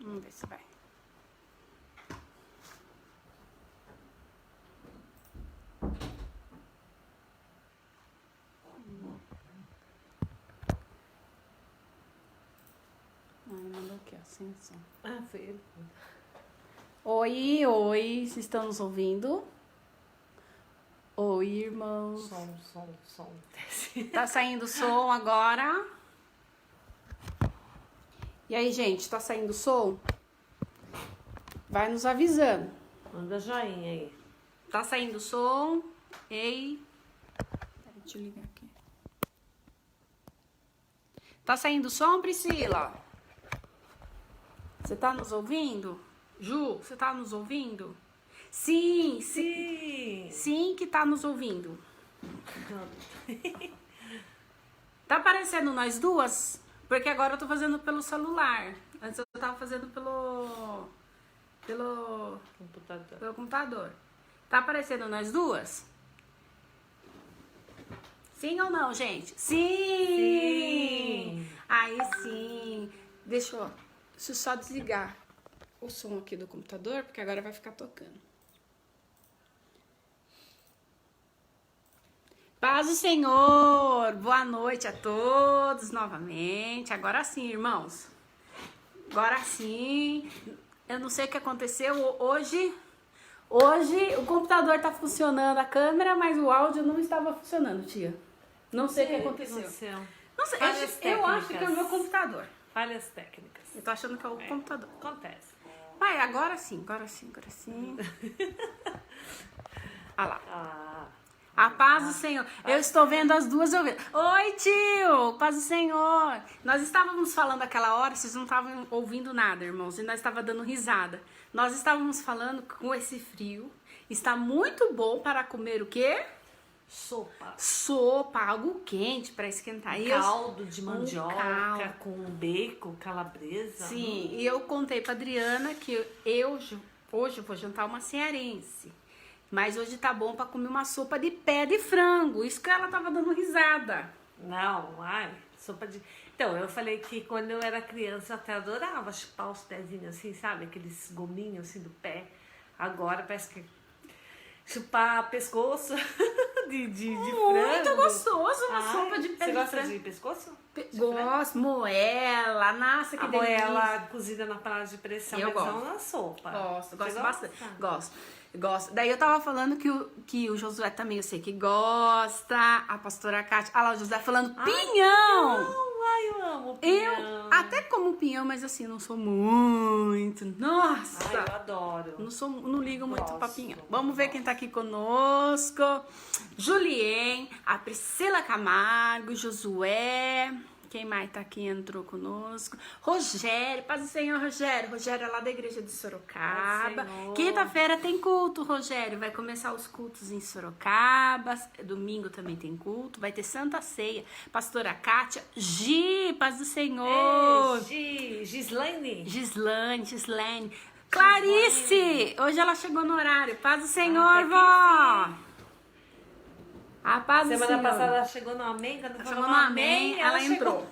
Vamos ver se vai. Mandou aqui, ó, sem som. Ah, foi ele. Oi, oi, vocês estão nos ouvindo? Oi, irmãos. Som. Tá saindo som agora? E aí, gente, tá saindo som? Vai nos avisando. Manda joinha aí. Tá saindo som? Ei. Peraí, deixa eu ligar aqui. Tá saindo som, Priscila? Você tá nos ouvindo? Ju, você tá nos ouvindo? Sim, sim. Sim que tá nos ouvindo. Tá aparecendo nós duas? Porque agora eu tô fazendo pelo celular. Antes eu tava fazendo pelo computador. Tá aparecendo nós duas? Sim ou não, gente? Sim! Aí sim. Deixa eu só desligar o som aqui do computador, porque agora vai ficar tocando. Paz do Senhor! Boa noite a todos novamente. Agora sim, irmãos. Agora sim. Eu não sei o que aconteceu hoje. Hoje o computador tá funcionando, a câmera, mas o áudio não estava funcionando, tia. Não sei o que aconteceu. Não sei, eu acho que é o meu computador. Falhas técnicas. Eu tô achando que é o computador. Acontece. Vai, agora sim. Olha lá. A paz do Senhor. Eu estou vendo as duas ouvindo. Oi, tio! Paz do Senhor. Nós estávamos falando aquela hora, vocês não estavam ouvindo nada, irmãos, e nós estávamos dando risada. Nós estávamos falando com esse frio. Está muito bom para comer o quê? Sopa, algo quente para esquentar. Caldo de mandioca com bacon, calabresa. Sim, e eu contei para Adriana que hoje eu vou jantar uma cearense. Mas hoje tá bom pra comer uma sopa de pé de frango. Isso que ela tava dando risada. Não, sopa de... Então, eu falei que quando eu era criança eu até adorava chupar os pezinhos assim, sabe? Aqueles gominhos assim do pé. Agora parece que chupar pescoço de frango. Muito gostoso uma sopa de pé de frango. Você gosta de pescoço? Gosto, moela, nossa, que delícia. A moela cozida na panela de pressão, eu gosto. Na sopa. Gosto bastante. Gosto. Daí eu tava falando que o Josué também, eu sei que gosta. A pastora Kátia. Ah lá, o Josué falando pinhão. Eu amo pinhão. Eu até como pinhão, mas assim, não sou muito. Nossa. Eu adoro. Não ligo muito pra pinhão. Vamos ver quem tá aqui conosco. Julien, a Priscila Camargo, Josué. Quem mais tá aqui entrou conosco? Rogério, paz do Senhor, Rogério. Rogério é lá da igreja de Sorocaba. Quinta-feira tem culto, Rogério. Vai começar os cultos em Sorocaba. Domingo também tem culto. Vai ter Santa Ceia. Pastora Kátia. Gi, paz do Senhor. Gislaine. Clarice, hoje ela chegou no horário. Paz do Senhor, vó. A paz do Senhor. Semana passada ela chegou no amém, quando chegou no amém, ela entrou.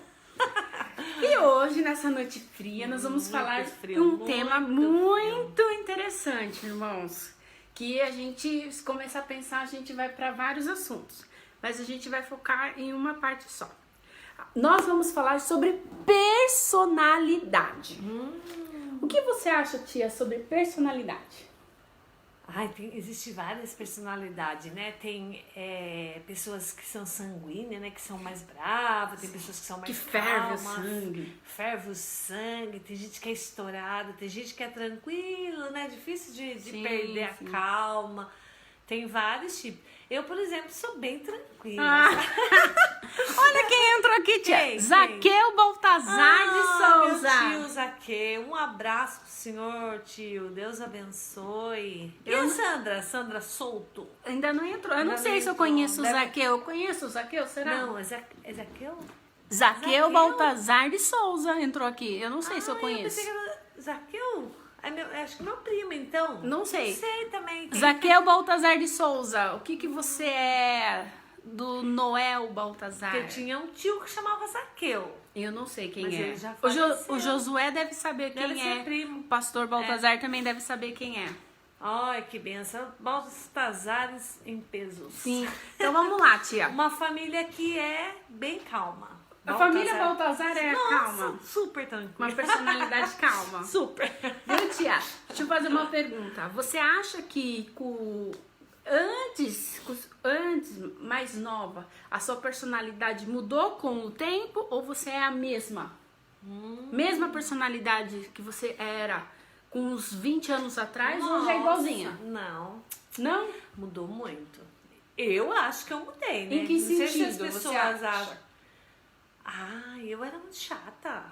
E hoje, nessa noite fria, nós vamos falar de um tema muito interessante, irmãos. Que a gente, se começar a pensar, a gente vai para vários assuntos. Mas a gente vai focar em uma parte só. Nós vamos falar sobre personalidade. O que você acha, tia, sobre personalidade? Existe várias personalidades, né? Tem pessoas que são sanguíneas, né? Que são mais bravas, tem pessoas que são mais calmas. Ferve o sangue. Tem gente que é estourada, tem gente que é tranquilo, né? Difícil de perder a calma. Tem vários tipos. Eu, por exemplo, sou bem tranquila. Olha quem entrou aqui, tia. Zaqueu Baltazar de Souza. Meu tio Zaqueu. Um abraço pro senhor, tio. Deus abençoe. E a Sandra? Sandra Souto? Ainda não entrou. Eu não sei se eu conheço o Zaqueu. Eu conheço o Zaqueu, será? Não, é Zaqueu? Zaqueu Baltazar de Souza entrou aqui. Eu não sei se eu conheço. Eu pensei que era Zaqueu? Acho que meu primo, então. Não sei. Não sei também. Zaqueu Baltazar de Souza, o que você é do Noel Baltazar? Porque tinha um tio que chamava Zaqueu. Eu não sei quem Mas é. ele já O Josué deve saber quem deve é. ser primo. O pastor Baltazar também deve saber quem é. Ai, que benção. Baltazares em pesos. Sim. Então vamos lá, tia. Uma família que é bem calma. A família Baltazar é Nossa, calma. super tranquila. Uma personalidade calma. Super. Viu, tia? Deixa eu fazer uma pergunta. Você acha que antes, mais nova, a sua personalidade mudou com o tempo ou você é a mesma? Mesma personalidade que você era com uns 20 anos atrás ou já é igualzinha? Não. Não? Mudou muito. Eu acho que eu mudei, né? Em que Não sei se as sentido você pessoas acha? acham. Ah, eu era muito chata.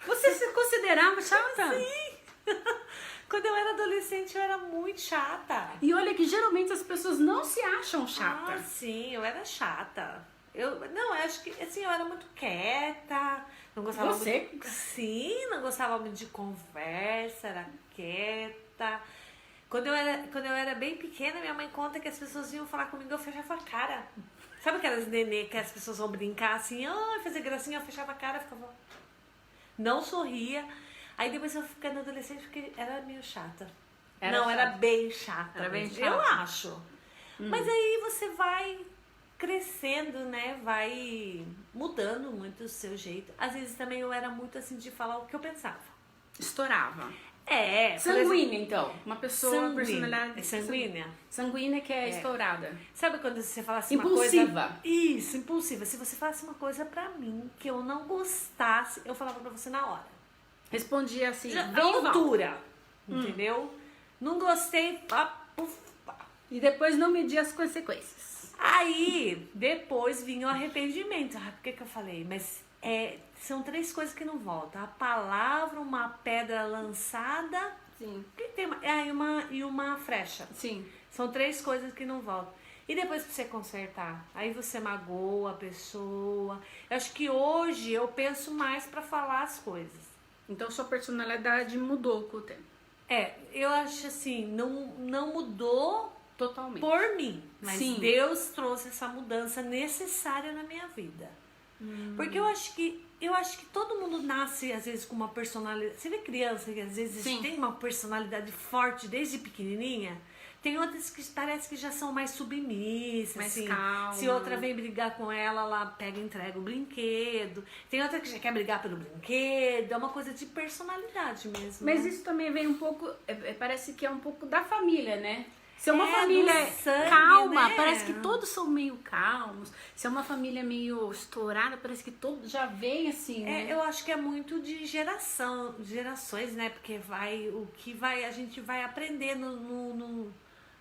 Você se considerava chata? Sim. Quando eu era adolescente, eu era muito chata. E olha que geralmente as pessoas não se acham Ah, chata. sim, eu era chata. Eu acho que assim, eu era muito quieta. Não gostava Você? muito. Sim, não gostava muito de conversa, era quieta. Quando eu era bem pequena, minha mãe conta que as pessoas vinham falar comigo, eu fechava a cara. Sabe aquelas nenê que as pessoas vão brincar assim, fazer gracinha, eu fechava a cara, ficava. Não sorria. Aí depois eu ficando adolescente, porque era meio chata. Era bem chata. Era bem mesmo, chata. eu acho. Mas aí você vai crescendo, né? Vai mudando muito o seu jeito. Às vezes também eu era muito assim de falar o que eu pensava. Estourava. Sanguínea, então. Uma pessoa, personalidade... É sanguínea? Sanguínea que é estourada. Sabe quando você fala assim Impulsiva. uma coisa... Isso, impulsiva. Se você falasse uma coisa pra mim que eu não gostasse, eu falava pra você na hora. Respondia assim, A bem altura, entendeu? Não gostei, e depois não media as consequências. Aí, depois vinha o arrependimento. Por que eu falei? Mas são 3 coisas que não voltam. A palavra, uma pedra lançada Sim. e uma flecha. Sim. São 3 coisas que não voltam. E depois pra você consertar? Aí você magoa a pessoa. Eu acho que hoje eu penso mais pra falar as coisas. Então sua personalidade mudou com o tempo. Eu acho assim, não mudou Totalmente. por mim, mas Sim. Deus trouxe essa mudança necessária na minha vida. Porque eu acho que todo mundo nasce às vezes com uma personalidade. Você vê criança que às vezes Sim. tem uma personalidade forte desde pequenininha. Tem outras que parece que já são mais submissas, Mais assim. calma. Se outra vem brigar com ela, ela pega e entrega o brinquedo. Tem outra que já quer brigar pelo brinquedo. É uma coisa de personalidade mesmo. Mas né? isso também vem um pouco, parece que é um pouco da família, né? Se é uma do família sangue, calma, né? parece que todos são meio calmos. Se é uma família meio estourada, parece que todos já vem assim, né? Eu acho que é muito de gerações, né? Porque a gente vai aprendendo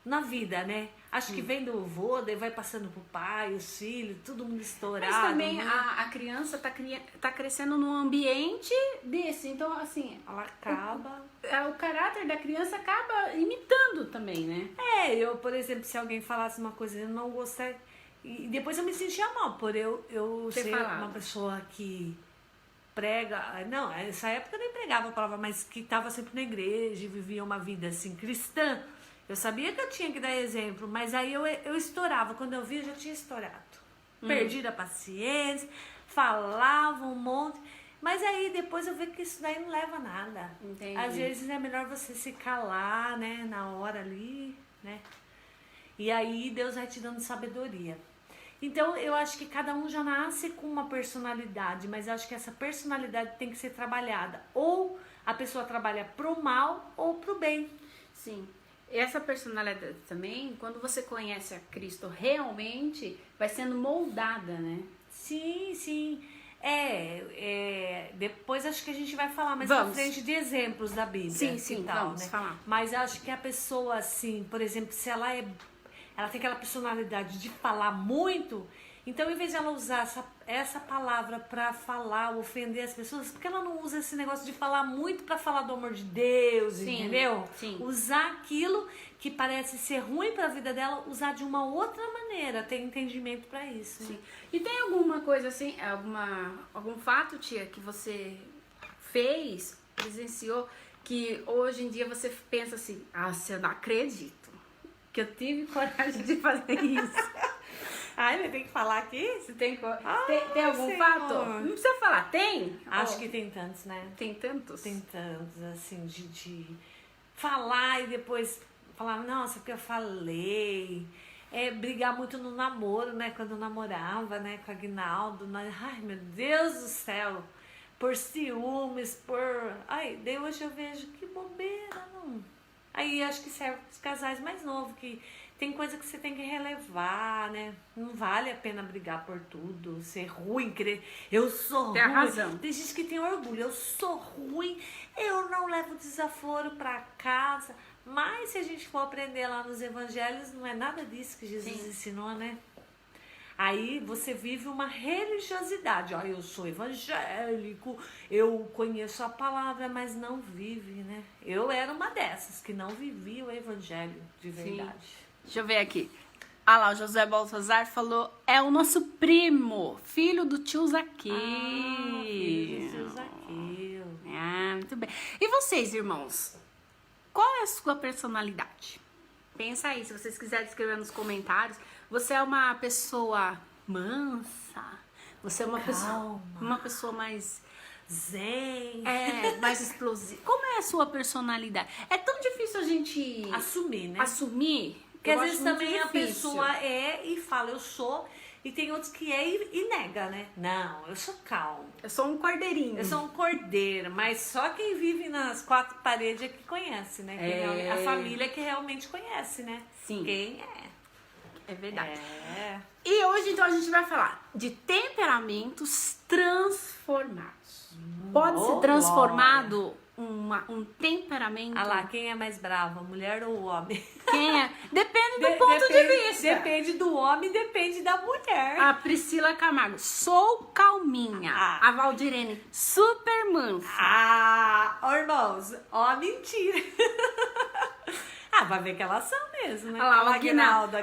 na vida, né? Acho que vem do avô, daí vai passando pro pai, os filhos, todo mundo estourado. Mas também né? a criança tá crescendo num ambiente desse. Então, assim, Ela acaba. o caráter da criança acaba imitando também, né? Eu, por exemplo, se alguém falasse uma coisa e eu não gostar. E depois eu me sentia mal por eu ser uma pessoa que prega. Não, nessa época eu nem pregava a palavra, mas que estava sempre na igreja e vivia uma vida assim cristã. Eu sabia que eu tinha que dar exemplo, mas aí eu estourava. Quando eu via, eu já tinha estourado. Perdi a paciência, falava um monte. Mas aí depois eu vi que isso daí não leva a nada. Entendi. Às vezes é melhor você se calar, né? Na hora ali, né? E aí Deus vai te dando sabedoria. Então eu acho que cada um já nasce com uma personalidade, mas eu acho que essa personalidade tem que ser trabalhada. Ou a pessoa trabalha pro mal ou pro bem. Sim. Essa personalidade também, quando você conhece a Cristo realmente, vai sendo moldada, né? Sim, sim. Depois acho que a gente vai falar mais Vamos. pra frente de exemplos da Bíblia. Sim, e tal, vamos né? falar. Mas acho que a pessoa, assim, por exemplo, se ela tem aquela personalidade de falar muito, então em vez de ela usar essa palavra pra falar, ofender as pessoas, porque ela não usa esse negócio de falar muito pra falar do amor de Deus, Sim, entendeu? sim. Usar aquilo que parece ser ruim pra vida dela, usar de uma outra maneira, ter entendimento pra isso. Sim. E tem alguma coisa assim, algum fato, tia, que você fez, presenciou, que hoje em dia você pensa assim, eu não acredito que eu tive coragem de fazer isso. Ai, mas tem que falar aqui? Você tem algum Senhor. fato? Não precisa falar, tem? Acho que tem tantos, né? Tem tantos? Tem tantos, assim, de falar e depois falar, nossa, porque eu falei. Brigar muito no namoro, né? Quando eu namorava, né? Com a Aguinaldo. Ai, meu Deus do céu. Por ciúmes, Ai, daí hoje eu vejo que bobeira, não. Aí acho que serve para os casais mais novos, que tem coisa que você tem que relevar, né? Não vale a pena brigar por tudo, ser ruim, querer. Eu sou tem ruim. Tem razão. Tem gente que tem orgulho. Eu sou ruim, eu não levo desaforo para casa. Mas se a gente for aprender lá nos evangelhos, não é nada disso que Jesus ensinou, né? Aí você vive uma religiosidade. Ó, eu sou evangélico, eu conheço a palavra, mas não vive, né? Eu era uma dessas que não vivia o evangelho de verdade. Sim. Deixa eu ver aqui. Ah lá, o José Baltazar falou, é o nosso primo, filho do tio Zaqueu. Filho do tio Zaqueu. Muito bem. E vocês, irmãos? Qual é a sua personalidade? Pensa aí, se vocês quiserem escrever nos comentários. Você é uma pessoa mansa? Você é uma pessoa mais zen? Mais explosiva. Como é a sua personalidade? É tão difícil a gente assumir, né? Assumir. Porque às vezes também a pessoa e fala, eu sou, e tem outros que e nega, né? Não, eu sou calmo. Eu sou um cordeirinho. Eu sou um cordeiro, mas só quem vive nas quatro paredes é que conhece, né? A família que realmente conhece, né? Sim. Quem é. É verdade. E hoje, então, a gente vai falar de temperamentos transformados. Pode ser transformado um temperamento... Ah lá, quem é mais bravo, a mulher ou o homem? Quem é? Depende do ponto de vista. Depende do homem, depende da mulher. A Priscila Camargo, sou calminha. A Valdirene, super mansa. Irmãos, mentira. Vai ver que elas são mesmo, né? Olha lá, o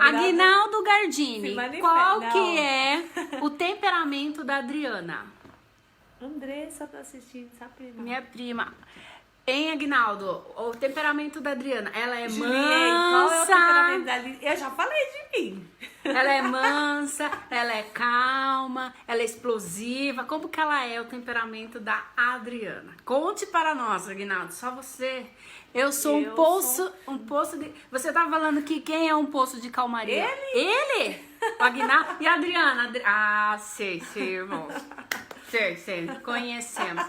Aguinaldo Gardini. Qual que é o temperamento da Adriana? Andressa tá assistindo, sabe? Minha prima. Hein, Aguinaldo? O temperamento da Adriana. Ela é Juliette, qual é o mansa. temperamento da Adriana? Eu já falei de mim. Ela é mansa, ela é calma, ela é explosiva. Como que ela é o temperamento da Adriana? Conte para nós, Aguinaldo. Só você. Eu sou um poço de... Você tá falando que quem é um poço de calmaria? Ele? O Aguinaldo? E a Adriana? Sei, irmãos. Sei, conhecemos.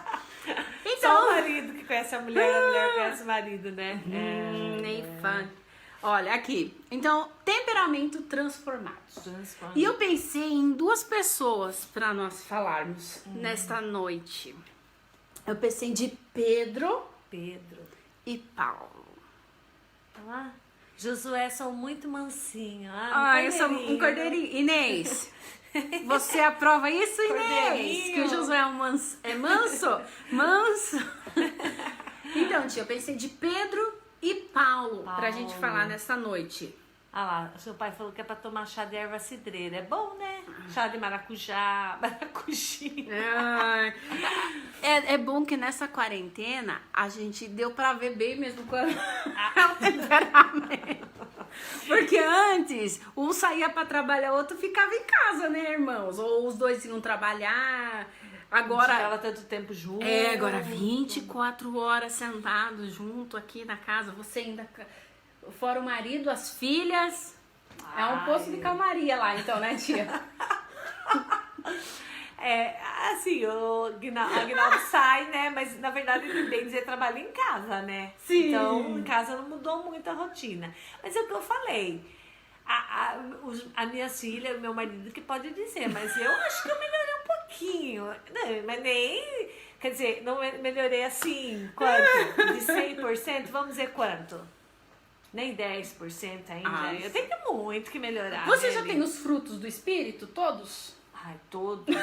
Então, só o marido que conhece a mulher conhece o marido, né? Nem fã. Olha, aqui. Então, temperamento transformado. E eu pensei em duas pessoas para nós falarmos nesta noite. Eu pensei de Pedro e Paulo. Ah, Josué são muito mansinhos. Eu sou um cordeirinho. Inês, você aprova isso, Inês? Que o Josué é manso? Manso? Então, tia, eu pensei de Pedro e Paulo pra gente falar nessa noite. Lá, seu pai falou que é pra tomar chá de erva cidreira. É bom, né? Chá de maracujá, maracujinha. É bom que nessa quarentena a gente deu pra ver bem mesmo qual é o temperamento. Porque antes, um saía pra trabalhar, o outro ficava em casa, né, irmãos? Ou os dois iam trabalhar. Agora... Ficava tanto tempo junto. Agora 24 horas sentados junto aqui na casa. Você ainda... Fora o marido, as filhas. É um poço de calmaria lá, então, né, tia? Assim, o Aguinaldo sai, né? Mas, na verdade, ele bem dizer, trabalha em casa, né? Sim. Então, em casa não mudou muito a rotina. Mas é o que eu falei. A minha filha, o meu marido que pode dizer, mas eu acho que eu melhorei um pouquinho. Não, mas nem... Quer dizer, não melhorei assim, quanto? De 100%? Vamos dizer quanto? Nem 10% ainda. Eu tenho muito que melhorar. Você já tem os frutos do espírito, todos? Todos.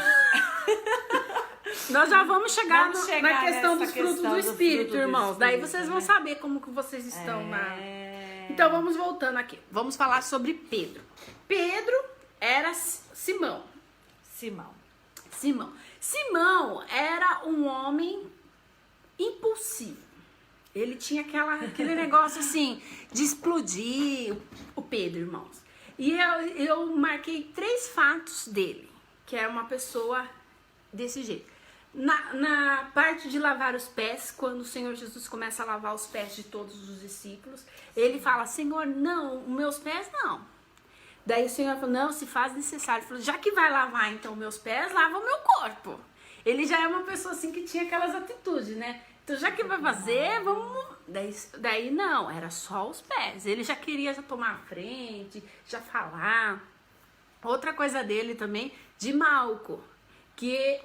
Nós já vamos chegar na questão dos frutos do espírito, irmãos. Daí vocês vão saber como que vocês estão na... Então vamos voltando aqui. Vamos falar sobre Pedro. Pedro era Simão. Simão era um homem impulsivo. Ele tinha aquele negócio assim de explodir, o Pedro, irmãos. E eu marquei 3 fatos dele, que era uma pessoa desse jeito. Na parte de lavar os pés, quando o Senhor Jesus começa a lavar os pés de todos os discípulos, ele fala, Senhor, não, meus pés não. Daí o Senhor falou, não, se faz necessário. Ele falou, já que vai lavar então meus pés, lava o meu corpo. Ele já é uma pessoa assim que tinha aquelas atitudes, né? Então já que vai fazer, vamos... Daí não, era só os pés. Ele já queria já tomar a frente, já falar. Outra coisa dele também, de Malco, que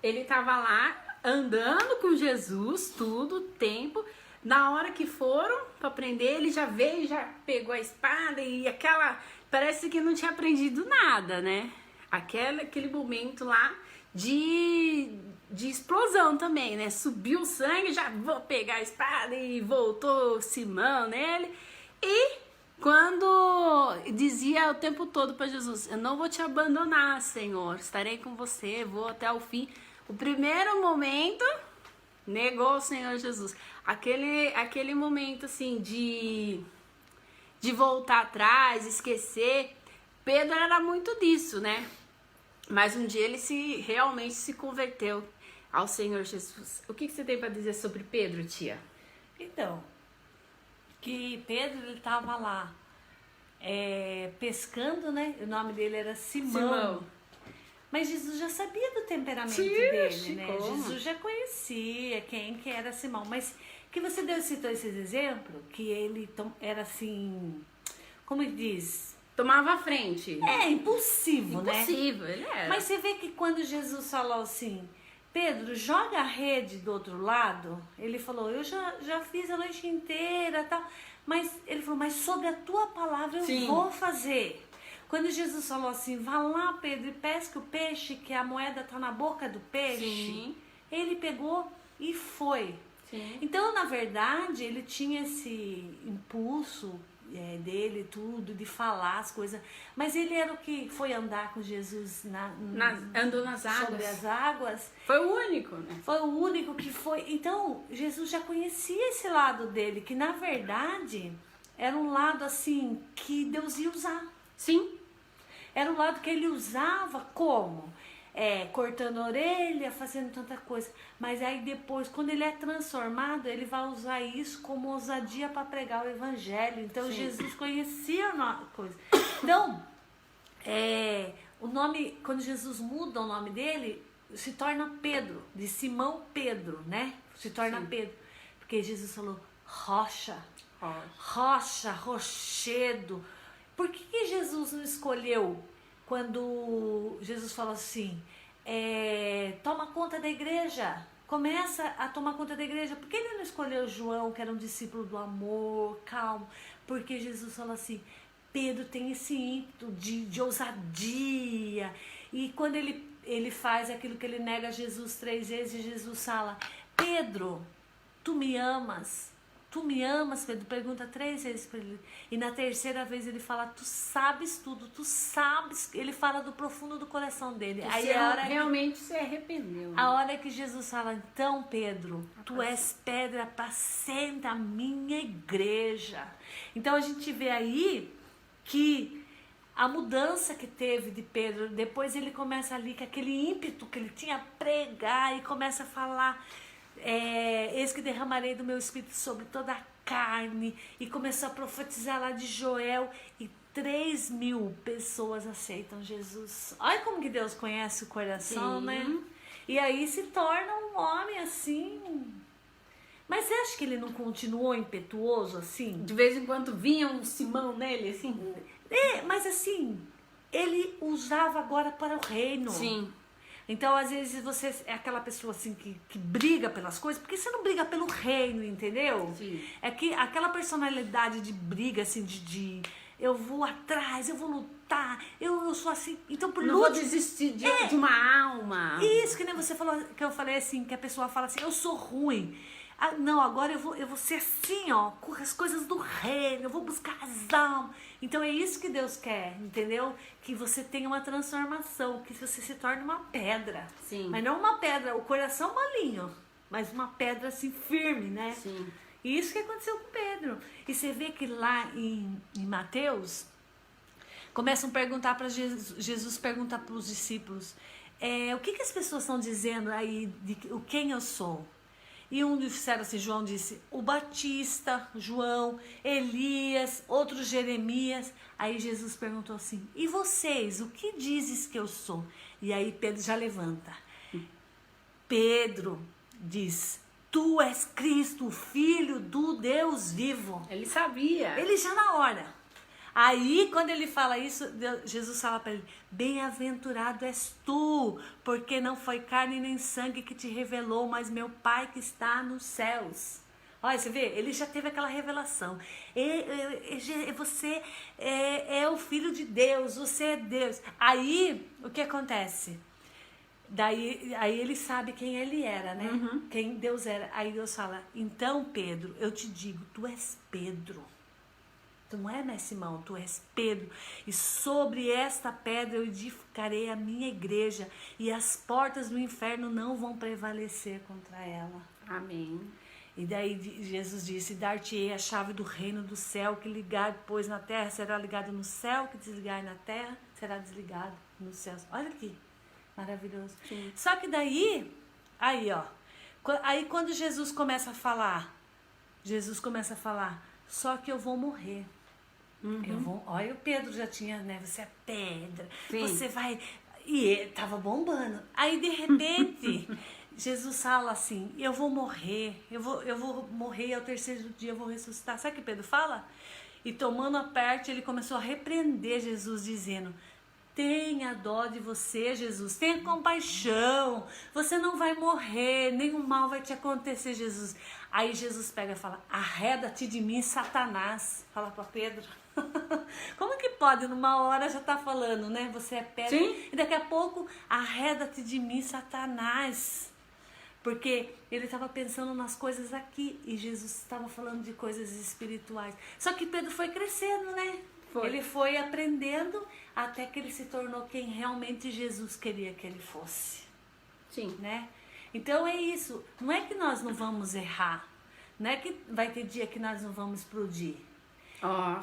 ele tava lá andando com Jesus, tudo, tempo. Na hora que foram para prender, ele já veio, já pegou a espada e aquela... Parece que não tinha aprendido nada, né? Aquele momento lá de explosão também, né? Subiu o sangue, já vou pegar a espada e voltou Simão nele. E quando dizia o tempo todo para Jesus, eu não vou te abandonar, Senhor, estarei com você, vou até o fim. O primeiro momento, negou o Senhor Jesus. Aquele momento assim de voltar atrás, esquecer. Pedro era muito disso, né? Mas um dia ele realmente se converteu ao Senhor Jesus. O que você tem para dizer sobre Pedro, tia? Então, que Pedro, ele estava lá pescando, né? O nome dele era Simão. Mas Jesus já sabia do temperamento dele, né? Como? Jesus já conhecia quem que era Simão. Mas que você citou esses exemplos, que ele era assim, como ele diz? Tomava a frente. Impulsivo, né? Impulsivo, ele era. Mas você vê que quando Jesus falou assim, Pedro, joga a rede do outro lado, ele falou, eu já fiz a noite inteira, tal. Mas ele falou, mas sobre a tua palavra eu vou fazer. Quando Jesus falou assim, vá lá, Pedro, e pesca o peixe, que a moeda está na boca do peixe, ele pegou e foi. Sim. Então, na verdade, ele tinha esse impulso dele, tudo, de falar as coisas. Mas ele era o que foi andar com Jesus andou nas águas. Sobre as águas. Foi o único, né? Foi o único que foi. Então, Jesus já conhecia esse lado dele, que na verdade era um lado assim que Deus ia usar. Sim. Era um lado que ele usava como? Cortando a orelha, fazendo tanta coisa. Mas aí depois, quando ele é transformado, ele vai usar isso como ousadia para pregar o evangelho. Então Jesus conhecia a coisa. Então, o nome, quando Jesus muda o nome dele, se torna Pedro, de Simão Pedro, né? Se torna Pedro. Porque Jesus falou rocha, rochedo. Por que Jesus não escolheu? Quando Jesus falou assim, toma conta da igreja, começa a tomar conta da igreja. Por que ele não escolheu João, que era um discípulo do amor, calmo? Porque Jesus falou assim, Pedro tem esse ímpeto de ousadia. E quando ele faz aquilo que ele nega Jesus 3 vezes, Jesus fala, Pedro, tu me amas? Tu me amas, Pedro? Pergunta 3 vezes para ele. E na terceira vez ele fala, tu sabes tudo, tu sabes. Ele fala do profundo do coração dele. Aí a hora realmente se arrependeu. Né? A hora que Jesus fala, então Pedro, tu és pedra para assenta a minha igreja. Então a gente vê aí que a mudança que teve de Pedro, depois ele começa ali com aquele ímpeto que ele tinha a pregar e começa a falar... eis que derramarei do meu espírito sobre toda a carne, e começou a profetizar lá de Joel, e 3.000 pessoas aceitam Jesus. Olha como que Deus conhece o coração, né? E aí se torna um homem assim. Mas você acha que ele não continuou impetuoso assim? De vez em quando vinha um Simão nele assim? Mas assim, ele usava agora para o reino. Sim. Então, às vezes, você é aquela pessoa assim que briga pelas coisas, porque você não briga pelo reino, entendeu? Sim. É que aquela personalidade de briga, assim, de eu vou atrás, eu vou lutar, eu sou assim. Então, por não vou desistir de uma alma. Isso, que nem você falou, que eu falei assim, que a pessoa fala assim, eu sou ruim. Ah, não, agora eu vou ser assim, ó, com as coisas do reino, eu vou buscar as almas. Então é isso que Deus quer, entendeu? Que você tenha uma transformação, que você se torne uma pedra. Sim. Mas não uma pedra, o coração molinho, mas uma pedra assim firme, né? Sim. E isso que aconteceu com Pedro. E você vê que lá em Mateus, Começam a perguntar para Jesus, Jesus pergunta para os discípulos, o que as pessoas estão dizendo aí de quem eu sou? E um disseram assim, João disse, o Batista, João, Elias, outros Jeremias. Aí Jesus perguntou assim, e vocês, o que dizes que eu sou? E aí Pedro já levanta. Pedro diz, tu és Cristo, o Filho do Deus vivo. Ele sabia. Ele já na hora. Aí, quando ele fala isso, Jesus fala para ele, bem-aventurado és tu, porque não foi carne nem sangue que te revelou, mas meu Pai que está nos céus. Olha, você vê, ele já teve aquela revelação. Você é o Filho de Deus, você é Deus. Aí, o que acontece? Aí ele sabe quem ele era, né? Uhum. Quem Deus era. Aí Deus fala, então Pedro, eu te digo, tu és Pedro. Tu não é Simão, tu és Pedro, e sobre esta pedra eu edificarei a minha igreja, e as portas do inferno não vão prevalecer contra ela. Amém. E daí Jesus disse, dar-te-ei a chave do reino do céu, que ligar, pois na terra será ligado no céu, que desligar na terra será desligado nos céus. Olha aqui, maravilhoso. Sim. Só que daí, aí quando Jesus começa a falar, só que eu vou morrer. Uhum. Olha, o Pedro já tinha, né? Você é pedra, Sim. você vai. E ele tava bombando. Aí de repente, Jesus fala assim: eu vou morrer, eu vou morrer, e ao terceiro dia eu vou ressuscitar. Sabe o que Pedro fala? E tomando a parte, ele começou a repreender Jesus, dizendo: tenha dó de você, Jesus, tenha compaixão, você não vai morrer, nenhum mal vai te acontecer, Jesus. Aí Jesus pega e fala: arreda-te de mim, Satanás. Fala para Pedro. Como que pode, numa hora já tá falando, né? Você é pedra. Sim. E daqui a pouco, arreda-te de mim, Satanás. Porque ele estava pensando nas coisas aqui e Jesus estava falando de coisas espirituais. Só que Pedro foi crescendo, né? Ele foi aprendendo até que ele se tornou quem realmente Jesus queria que ele fosse. Sim. Né? Então é isso. Não é que nós não vamos errar. Não é que vai ter dia que nós não vamos explodir.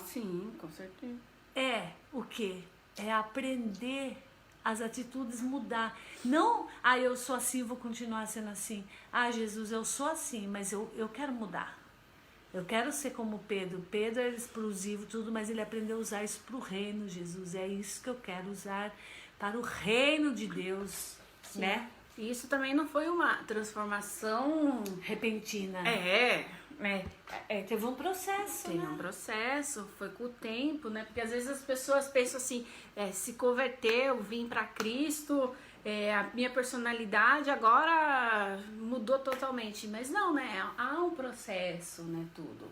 Sim, com certeza. É o quê? É aprender as atitudes, mudar. Não, eu sou assim, vou continuar sendo assim. Jesus, eu sou assim, mas eu quero mudar. Eu quero ser como Pedro. Pedro era explosivo, tudo, mas ele aprendeu a usar isso para o reino, Jesus. É isso que eu quero usar para o reino de Deus, Sim. né? E isso também não foi uma transformação repentina. Teve um processo, Tem um processo, foi com o tempo, né? Porque às vezes as pessoas pensam assim, se converteu, vim para Cristo, a minha personalidade agora mudou totalmente. Mas não, né? Há um processo, né? Tudo.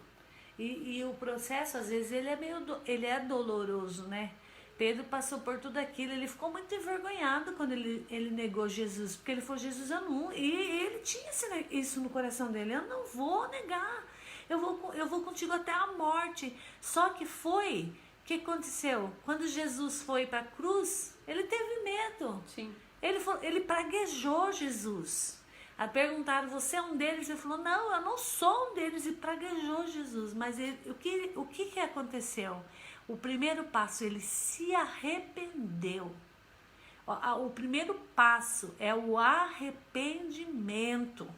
E o processo, às vezes, ele é doloroso, né? Pedro passou por tudo aquilo, ele ficou muito envergonhado quando ele negou Jesus, porque ele falou, Jesus, eu não... E ele tinha isso no coração dele, eu não vou negar, eu vou contigo até a morte. Só que o que aconteceu? Quando Jesus foi para a cruz, ele teve medo. Sim. Ele praguejou Jesus. Aí perguntaram, você é um deles? Ele falou, não, eu não sou um deles, e praguejou Jesus. Mas o que aconteceu? O primeiro passo, ele se arrependeu. O primeiro passo é o arrependimento.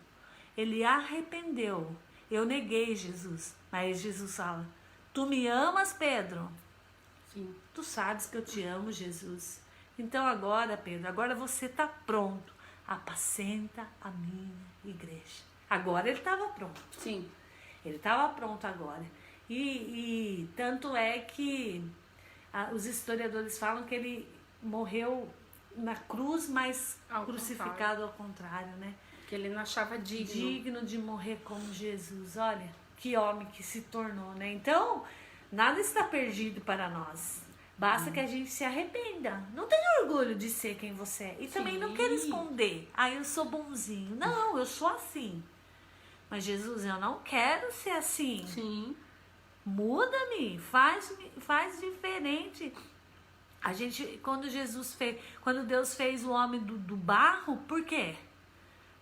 Ele arrependeu. Eu neguei Jesus. Mas Jesus fala, tu me amas, Pedro? Sim. Tu sabes que eu te amo, Jesus. Então agora, Pedro, agora você está pronto. Apacenta a minha igreja. Agora ele estava pronto. Sim. Ele estava pronto agora. E tanto é que os historiadores falam que ele morreu na cruz, mas crucificado ao contrário, né? Que ele não achava digno de morrer como Jesus. Olha, que homem que se tornou, né? Então, nada está perdido para nós. Basta que a gente se arrependa. Não tenha orgulho de ser quem você é. E também não queira esconder. Eu sou bonzinho. Não, eu sou assim. Mas Jesus, eu não quero ser assim. Sim. Muda-me, faz diferente. A gente, quando Deus fez o homem do barro, por quê?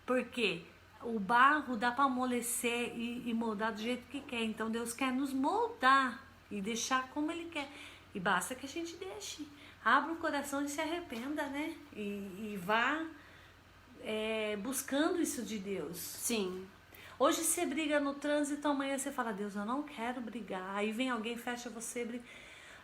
Porque o barro dá para amolecer e moldar do jeito que quer. Então Deus quer nos moldar e deixar como Ele quer. E basta que a gente deixe. Abra o coração e se arrependa, né? E vá buscando isso de Deus. Sim. Hoje você briga no trânsito, amanhã você fala, Deus, eu não quero brigar. Aí vem alguém, fecha você, briga.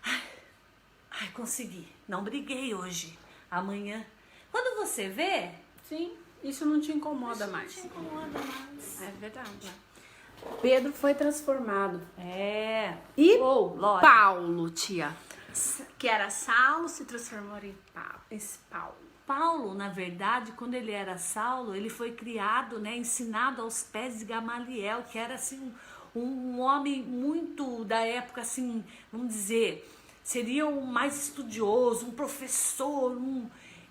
Ai, consegui. Não briguei hoje. Amanhã. Quando você vê... Sim, isso não te incomoda mais. Não te incomoda mais. É verdade. Pedro foi transformado. E Paulo, tia, que era Saulo, se transformou em Paulo. Paulo, na verdade, quando ele era Saulo, ele foi criado, né, ensinado aos pés de Gamaliel, que era assim um homem muito da época, assim, vamos dizer, seria um mais estudioso, um professor,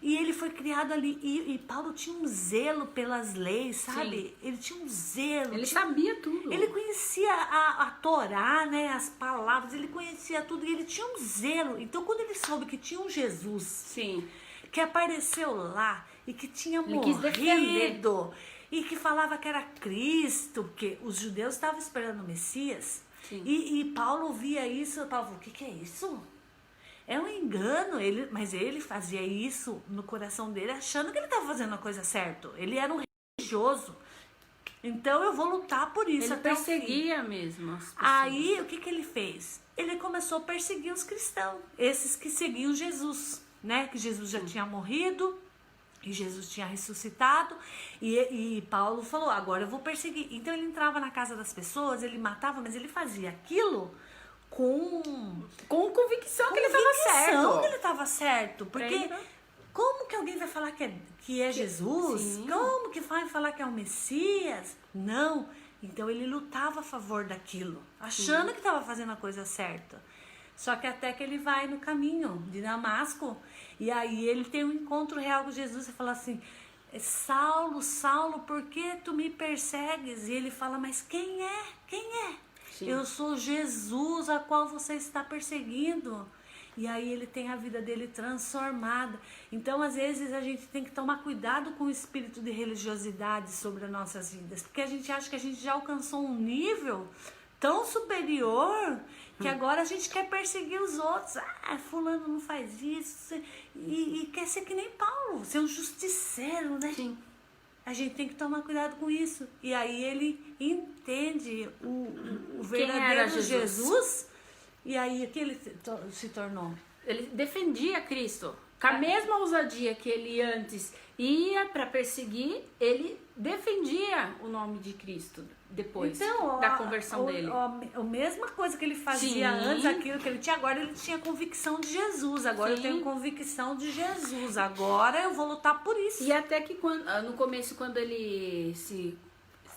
e ele foi criado ali, e Paulo tinha um zelo pelas leis, sabe? Sim. Ele tinha um zelo. Ele sabia tudo. Ele conhecia a Torá, né? As palavras, ele conhecia tudo, e ele tinha um zelo. Então, quando ele soube que tinha um Jesus, sim, que apareceu lá, e que tinha ele morrido, e que falava que era Cristo, porque os judeus estavam esperando o Messias, e Paulo ouvia isso, Paulo falou, o que é isso? É um engano, mas ele fazia isso no coração dele, achando que ele estava fazendo a coisa certa. Ele era um religioso. Então eu vou lutar por isso. Ele perseguia mesmo as pessoas. Aí o que ele fez? Ele começou a perseguir os cristãos, esses que seguiam Jesus, né? Que Jesus já tinha morrido e Jesus tinha ressuscitado. E Paulo falou, agora eu vou perseguir. Então ele entrava na casa das pessoas, ele matava, mas ele fazia aquilo com convicção que ele estava certo. Porque como que alguém vai falar que é Jesus? Sim. Como que vai falar que é o Messias? Não. Então ele lutava a favor daquilo, achando que estava fazendo a coisa certa. Só que até que ele vai no caminho de Damasco, e aí ele tem um encontro real com Jesus e fala assim, Saulo, Saulo, por que tu me persegues? E ele fala, mas quem é? Quem é? Sim. Eu sou Jesus a qual você está perseguindo. E aí ele tem a vida dele transformada. Então, às vezes, a gente tem que tomar cuidado com o espírito de religiosidade sobre as nossas vidas. Porque a gente acha que a gente já alcançou um nível tão superior que agora a gente quer perseguir os outros. Fulano não faz isso. E quer ser que nem Paulo, ser um justiceiro, né? Sim. A gente tem que tomar cuidado com isso. E aí ele entende o verdadeiro Jesus. E aí o que ele se tornou? Ele defendia Cristo. Com a mesma ousadia que ele antes ia para perseguir, ele defendia o nome de Cristo depois da conversão dele. A mesma coisa que ele fazia antes, aquilo que ele tinha, agora ele tinha convicção de Jesus. Agora eu tenho convicção de Jesus. Agora eu vou lutar por isso. E até que no começo, quando ele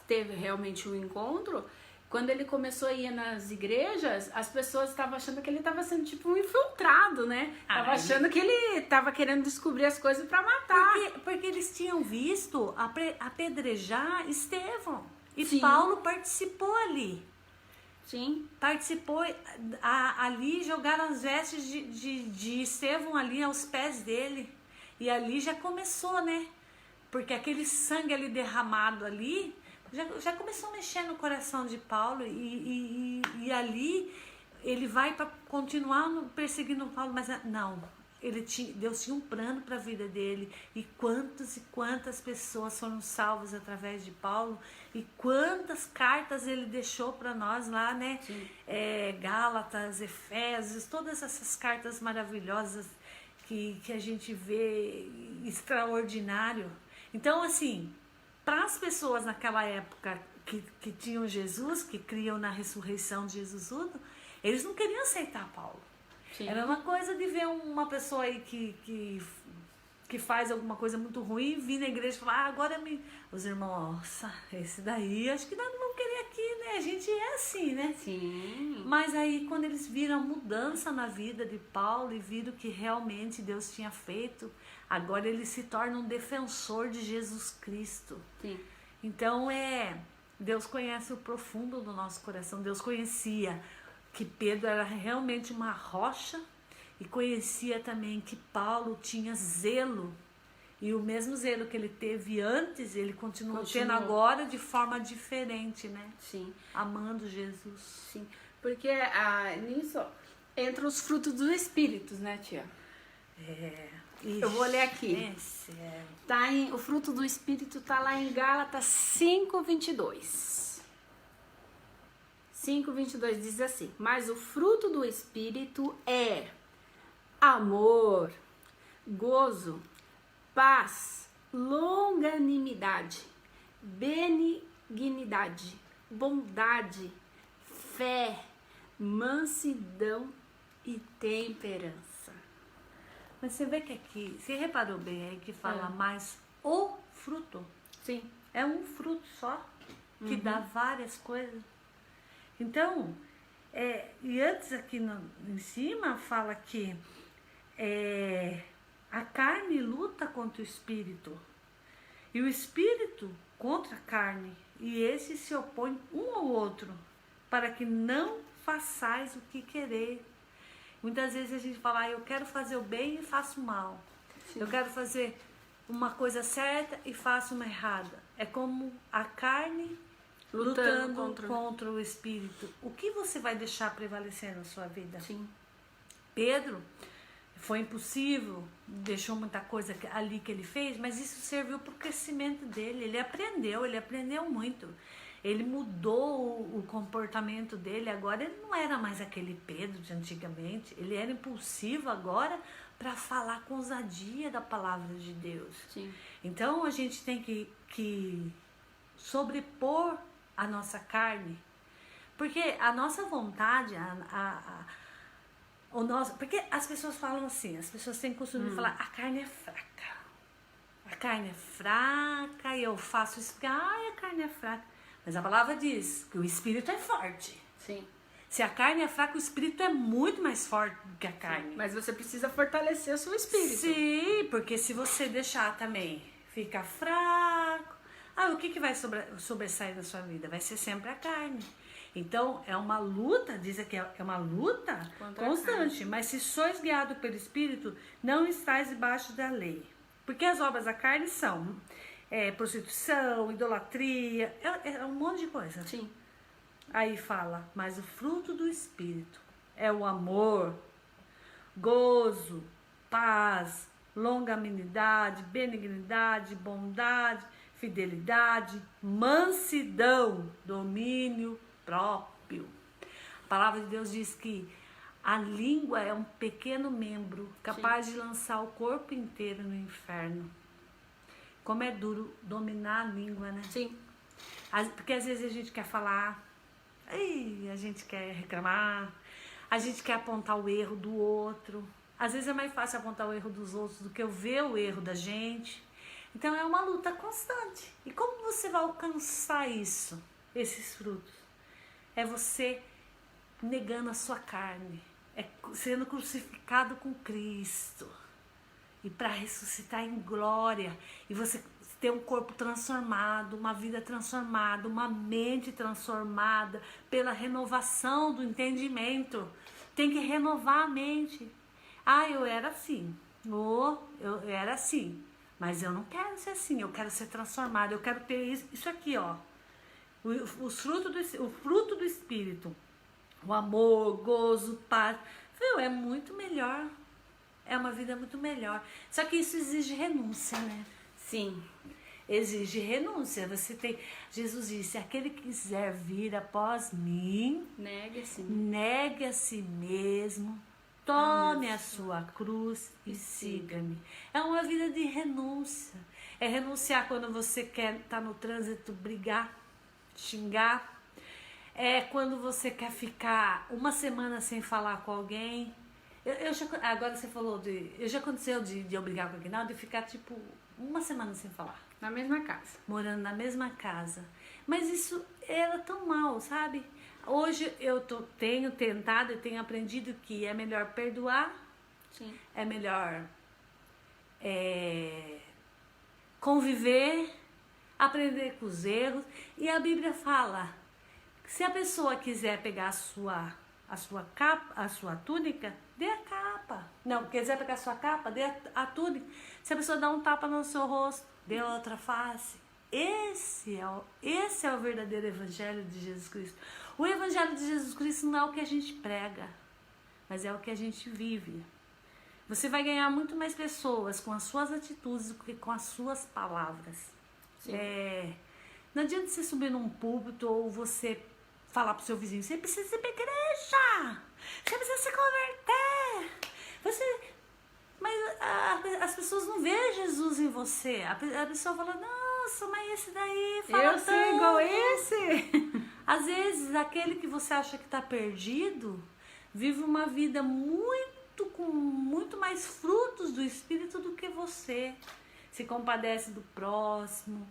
teve realmente um encontro, quando ele começou a ir nas igrejas, as pessoas estavam achando que ele estava sendo tipo um infiltrado, né? Tava achando que ele estava querendo descobrir as coisas para matar. Porque eles tinham visto apedrejar Estevão. E Paulo participou ali. Sim. Participou ali, jogaram as vestes de Estevão ali aos pés dele. E ali já começou, né? Porque aquele sangue ali derramado ali... Já começou a mexer no coração de Paulo e ali ele vai para continuar perseguindo Paulo, mas não, Deus tinha um plano para a vida dele, e quantas pessoas foram salvas através de Paulo, e quantas cartas ele deixou para nós lá, né? Gálatas, Efésios, todas essas cartas maravilhosas que a gente vê, extraordinário. Então, assim, para as pessoas naquela época que tinham Jesus, que criam na ressurreição de Jesus, eles não queriam aceitar Paulo. Sim. Era uma coisa de ver uma pessoa aí que faz alguma coisa muito ruim, vir na igreja e falar, agora os irmãos, nossa, esse daí, acho que nós não vamos querer aqui, né? A gente é assim, né? Sim. Mas aí, quando eles viram a mudança na vida de Paulo e viram que realmente Deus tinha feito, agora ele se torna um defensor de Jesus Cristo. Sim. Então, Deus conhece o profundo do nosso coração. Deus conhecia que Pedro era realmente uma rocha e conhecia também que Paulo tinha zelo. E o mesmo zelo que ele teve antes, ele continuou tendo agora de forma diferente, né? Sim. Amando Jesus. Sim. Porque nisso, Entre os frutos do Espírito, né, tia? Eu vou ler aqui. O fruto do Espírito tá lá em Gálatas 5:22. 5:22 diz assim: mas o fruto do Espírito é amor, gozo, paz, longanimidade, benignidade, bondade, fé, mansidão e temperança. Mas você vê que aqui, você reparou bem aí que fala mais o fruto? Sim. É um fruto só, que dá várias coisas. Então, e antes aqui em cima fala que a carne luta contra o espírito e o espírito contra a carne, e esses se opõem um ao outro, para que não façais o que querer. Muitas vezes a gente fala, eu quero fazer o bem e faço o mal. Sim. Eu quero fazer uma coisa certa e faço uma errada. É como a carne lutando contra o espírito. O que você vai deixar prevalecer na sua vida? Sim. Pedro, foi impossível, deixou muita coisa ali que ele fez, mas isso serviu para o crescimento dele. Ele aprendeu muito. Ele mudou o comportamento dele. Agora ele não era mais aquele Pedro de antigamente. Ele era impulsivo agora para falar com ousadia da palavra de Deus. Sim. Então a gente tem que sobrepor a nossa carne, porque a nossa vontade, porque as pessoas falam assim, as pessoas têm costume de falar, a carne é fraca. A carne é fraca e eu faço isso porque a carne é fraca. Mas a palavra diz que o espírito é forte. Sim. Se a carne é fraca, o espírito é muito mais forte do que a carne. Sim, mas você precisa fortalecer o seu espírito. Sim, porque se você deixar também ficar fraco, o que vai sobressair da sua vida? Vai ser sempre a carne. Então, é uma luta, diz aqui, é uma luta constante. Mas se sois guiados pelo Espírito, não estáis debaixo da lei. Porque as obras da carne são prostituição, idolatria, é um monte de coisa. Sim. Aí fala, mas o fruto do Espírito é o amor, gozo, paz, longanimidade, benignidade, bondade, fidelidade, mansidão, domínio próprio. A palavra de Deus diz que a língua é um pequeno membro capaz de lançar o corpo inteiro no inferno. Como é duro dominar a língua, né? Sim. Porque às vezes a gente quer falar, a gente quer reclamar, a gente quer apontar o erro do outro. Às vezes é mais fácil apontar o erro dos outros do que eu ver o erro da gente. Então é uma luta constante. E como você vai alcançar isso, esses frutos? É você negando a sua carne, é sendo crucificado com Cristo. E para ressuscitar em glória, e você ter um corpo transformado, uma vida transformada, uma mente transformada pela renovação do entendimento. Tem que renovar a mente. Eu era assim, eu era assim, mas eu não quero ser assim, eu quero ser transformado, eu quero ter isso aqui, ó. O fruto do Espírito, o amor, gozo, paz, é muito melhor. É uma vida muito melhor. Só que isso exige renúncia, né? Sim. Exige renúncia. Jesus disse, aquele que quiser vir após mim, negue a si mesmo, tome a sua cruz e siga-me. É uma vida de renúncia. É renunciar quando você quer estar no trânsito, brigar, xingar. É quando você quer ficar uma semana sem falar com alguém. Agora você falou já aconteceu de eu brigar com o Aguinaldo e ficar tipo uma semana sem falar. Na mesma casa. Morando na mesma casa. Mas isso era tão mal, sabe? Hoje eu tenho tentado e tenho aprendido que é melhor perdoar. Sim. É melhor conviver, aprender com os erros. E a Bíblia fala que se a pessoa quiser pegar a sua capa, a sua túnica, dê a capa. Não, quiser pegar a sua capa, dê a túnica. Se a pessoa dá um tapa no seu rosto, dê a outra face. Esse é o verdadeiro evangelho de Jesus Cristo. O evangelho de Jesus Cristo não é o que a gente prega, mas é o que a gente vive. Você vai ganhar muito mais pessoas com as suas atitudes do que com as suas palavras. Não adianta você subir num púlpito ou você falar pro seu vizinho, você precisa ir pra igreja, você precisa se converter. Mas as pessoas não veem Jesus em você. A pessoa fala, nossa, mas esse daí fala eu sou igual esse. Às vezes, aquele que você acha que está perdido, vive uma vida com muito mais frutos do Espírito do que você. Se compadece do próximo,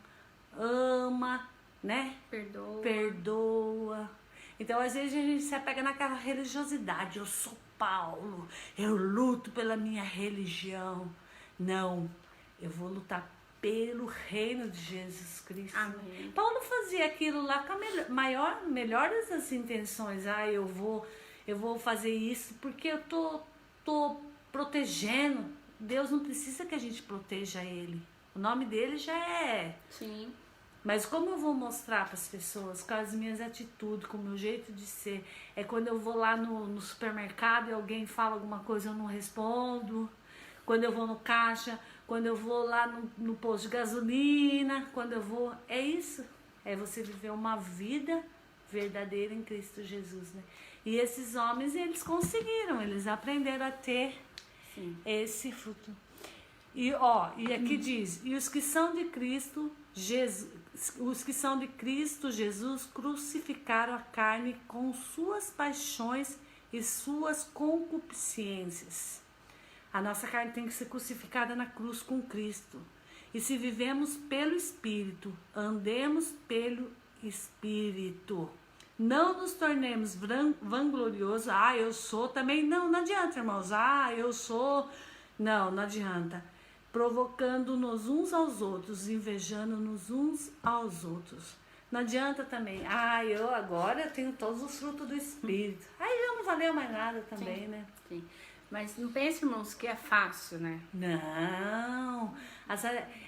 ama, né? Perdoa. Então, às vezes, a gente se apega naquela religiosidade. Eu sou Paulo, eu luto pela minha religião. Não, eu vou lutar pelo reino de Jesus Cristo. Amém. Paulo fazia aquilo lá com a melhores das intenções. Eu vou fazer isso porque eu tô protegendo. Deus não precisa que a gente proteja ele. O nome dele já é. Sim. Mas como eu vou mostrar para as pessoas, com as minhas atitudes, com o meu jeito de ser, é quando eu vou lá no supermercado e alguém fala alguma coisa, eu não respondo. Quando eu vou no caixa, quando eu vou lá no posto de gasolina, quando eu vou... É isso. É você viver uma vida verdadeira em Cristo Jesus, né? E esses homens, eles conseguiram, eles aprenderam a ter esse fruto. E aqui diz, e os que são de Cristo Jesus crucificaram a carne com suas paixões e suas concupiscências. A nossa carne tem que ser crucificada na cruz com Cristo. E se vivemos pelo Espírito, andemos pelo Espírito. Não nos tornemos vangloriosos. Eu sou também. Não adianta, irmãos. Eu sou. Não adianta. Provocando-nos uns aos outros, invejando-nos uns aos outros. Não adianta também. Eu agora tenho todos os frutos do Espírito. Aí já não valeu mais nada também, né? Sim. Mas não pense, irmãos, que é fácil, né? Não.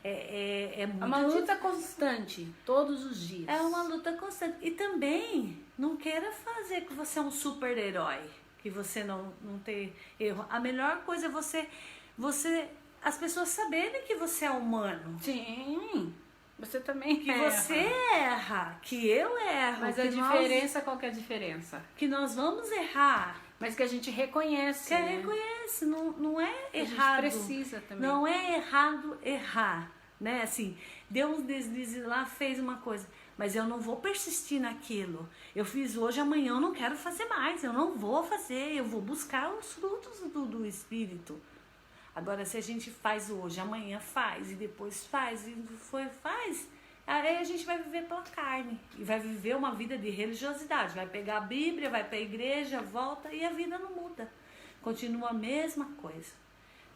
É uma luta constante, todos os dias. É uma luta constante. E também, não queira fazer que você é um super-herói, que você não tem erro. A melhor coisa é você as pessoas saberem que você é humano. Sim. Você também que erra. Você erra, que eu erro. Mas a diferença, qual que é a diferença? Que nós vamos errar. Mas que a gente reconhece. Que reconhece, não é errado. A gente precisa também. Não é errado errar, né? Assim, deu um deslize lá, fez uma coisa, mas eu não vou persistir naquilo. Eu fiz hoje, amanhã eu não quero fazer mais, eu não vou fazer, eu vou buscar os frutos do Espírito. Agora, se a gente faz hoje, amanhã faz, e depois faz, e faz, aí a gente vai viver pela carne. E vai viver uma vida de religiosidade. Vai pegar a Bíblia, vai para a igreja, volta, e a vida não muda. Continua a mesma coisa.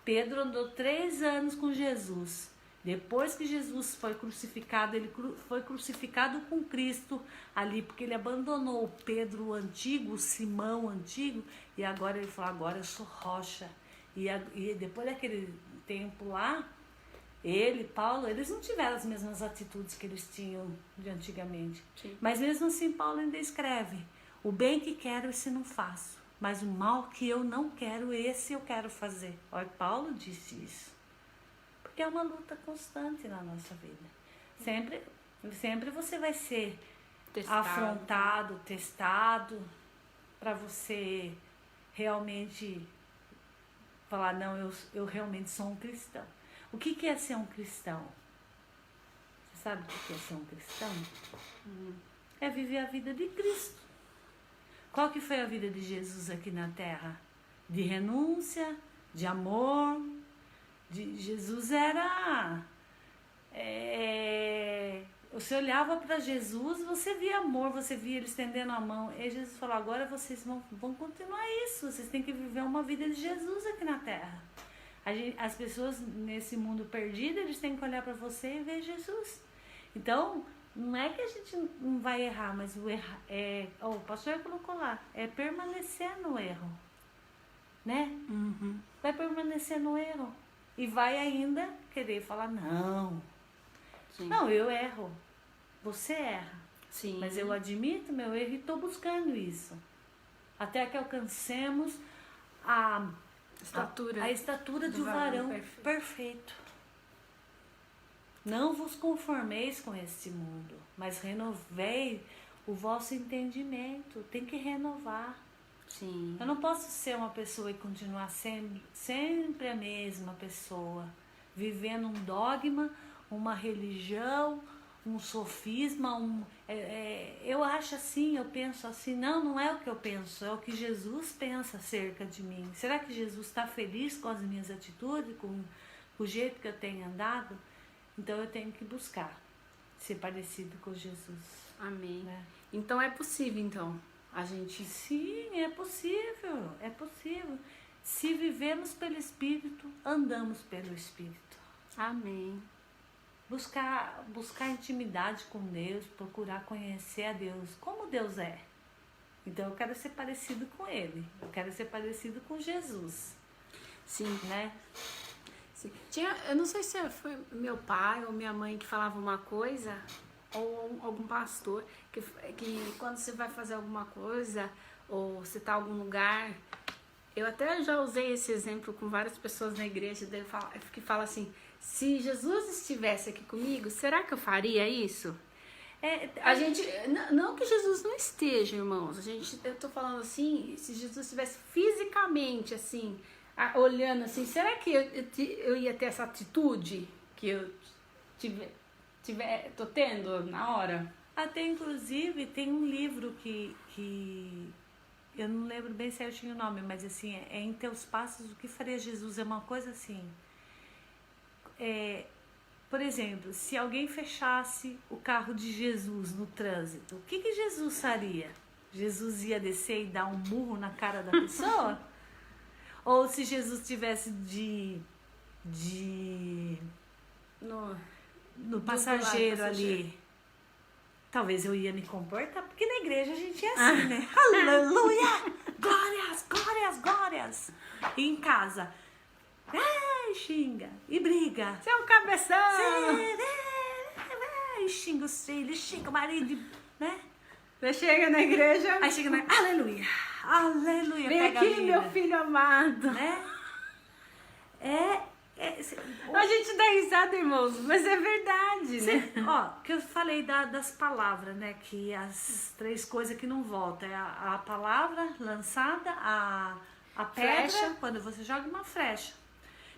Pedro andou 3 anos com Jesus. Depois que Jesus foi crucificado, ele foi crucificado com Cristo ali, porque ele abandonou o Pedro antigo, o Simão antigo, e agora ele falou, agora eu sou rocha. E depois daquele tempo lá, Paulo, eles não tiveram as mesmas atitudes que eles tinham de antigamente. Sim. Mas mesmo assim, Paulo ainda escreve, o bem que quero, esse não faço. Mas o mal que eu não quero, esse eu quero fazer. Olha, Paulo disse isso. Porque é uma luta constante na nossa vida. Sempre você vai ser afrontado, testado, para você realmente falar, não, eu realmente sou um cristão. O que é ser um cristão? Você sabe o que é ser um cristão? É viver a vida de Cristo. Qual que foi a vida de Jesus aqui na Terra? De renúncia, de amor. Jesus era... Você olhava para Jesus, você via amor, você via ele estendendo a mão. E Jesus falou, agora vocês vão continuar isso. Vocês têm que viver uma vida de Jesus aqui na Terra. As pessoas nesse mundo perdido, eles têm que olhar para você e ver Jesus. Então, não é que a gente não vai errar, mas o errar o pastor colocou lá, é permanecer no erro. Né? Uhum. Vai permanecer no erro. E vai ainda querer falar, não. Sim. Não, eu erro. Você erra. Sim. Mas eu admito meu erro e estou buscando isso. Até que alcancemos a estatura, estatura de um varão perfeito. Não vos conformeis com este mundo, mas renovei o vosso entendimento. Tem que renovar. Sim. Eu não posso ser uma pessoa e continuar sempre a mesma pessoa, vivendo um dogma, uma religião, um sofisma, eu acho assim, eu penso assim. Não é o que eu penso, é o que Jesus pensa acerca de mim. Será que Jesus está feliz com as minhas atitudes, com o jeito que eu tenho andado? Então eu tenho que buscar ser parecido com Jesus. Amém. Né? Então é possível, então, a gente... Sim, é possível, é possível. Se vivemos pelo Espírito, andamos pelo Espírito. Amém. Buscar intimidade com Deus, procurar conhecer a Deus, como Deus é. Então eu quero ser parecido com Ele, eu quero ser parecido com Jesus. Sim. Né? Sim. Eu não sei se foi meu pai ou minha mãe que falava uma coisa, ou algum pastor, que quando você vai fazer alguma coisa, ou você está em algum lugar, eu até já usei esse exemplo com várias pessoas na igreja, que fala assim, se Jesus estivesse aqui comigo, será que eu faria isso? A gente, não que Jesus não esteja, irmãos, eu tô falando assim, se Jesus estivesse fisicamente assim, olhando assim, será que eu ia ter essa atitude que eu tô tendo na hora? Até inclusive tem um livro que eu não lembro bem certinho o nome, mas assim, é Em Teus Passos, o que faria Jesus? É uma coisa assim. Por exemplo, se alguém fechasse o carro de Jesus no trânsito, o que Jesus faria? Jesus ia descer e dar um murro na cara da pessoa? Ou se Jesus tivesse no passageiro ali, talvez eu ia me comportar, porque na igreja a gente é assim, né? Aleluia! Glórias, glórias, glórias! E em casa, xinga e briga. Você é um cabeção! E xinga os filhos, xinga o marido, né? Você chega na igreja... Aí chega na... Aleluia! Aleluia! Vem aqui, meu filho amado! Né? A gente dá risada, irmãos, mas é verdade, né? Ó, que eu falei das palavras, né? Que as 3 coisas que não voltam. É a palavra lançada, a pedra, flecha. Quando você joga uma flecha.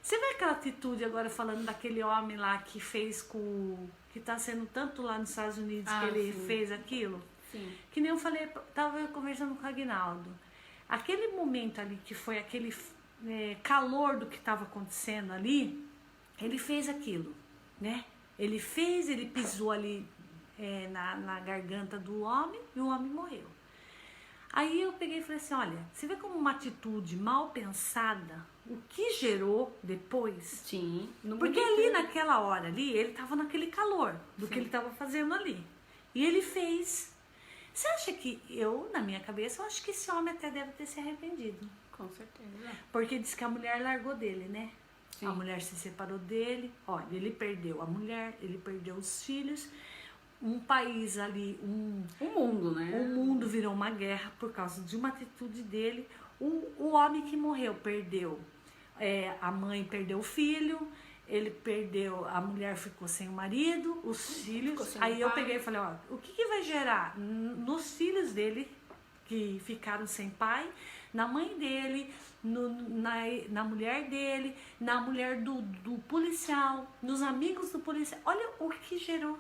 Você vê aquela atitude agora falando daquele homem lá que fez que tá sendo tanto lá nos Estados Unidos, que ele fez aquilo? Sim. Que nem eu falei, tava conversando com o Aguinaldo. Aquele momento ali que foi aquele calor do que estava acontecendo ali, ele fez aquilo, né? Ele pisou ali na garganta do homem e o homem morreu. Aí eu peguei e falei assim, olha, você vê como uma atitude mal pensada, o que gerou depois? Sim. Porque ali naquela hora ali, ele estava naquele calor do que ele estava fazendo ali. E ele fez. Você acha que na minha cabeça, eu acho que esse homem até deve ter se arrependido. Com certeza. Porque diz que a mulher largou dele, né? Sim. A mulher se separou dele. Olha, ele perdeu a mulher, ele perdeu os filhos. Um país ali, o mundo, né? O mundo virou uma guerra por causa de uma atitude dele. O homem que morreu perdeu. A mãe perdeu o filho, ele perdeu, a mulher ficou sem o marido, os filhos. Aí eu peguei e falei, ó, o que vai gerar nos filhos dele, que ficaram sem pai, na mãe dele, na mulher dele, na mulher do policial, nos amigos do policial. Olha o que gerou.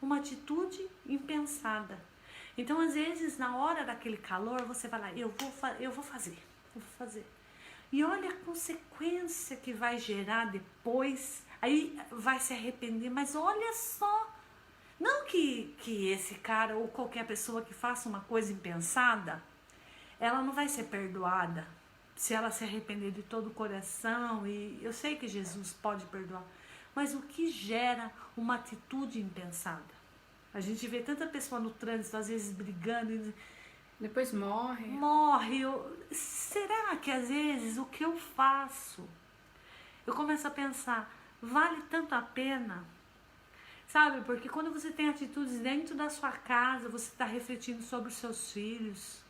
Uma atitude impensada. Então, às vezes, na hora daquele calor, você vai lá, eu vou fazer. E olha a consequência que vai gerar depois. Aí vai se arrepender, mas olha só. Não que esse cara ou qualquer pessoa que faça uma coisa impensada, ela não vai ser perdoada se ela se arrepender de todo o coração. E eu sei que Jesus pode perdoar. Mas o que gera uma atitude impensada? A gente vê tanta pessoa no trânsito, às vezes brigando, e depois morre. Será que às vezes o que eu faço? Eu começo a pensar, vale tanto a pena? Sabe, porque quando você tem atitudes dentro da sua casa, você está refletindo sobre os seus filhos.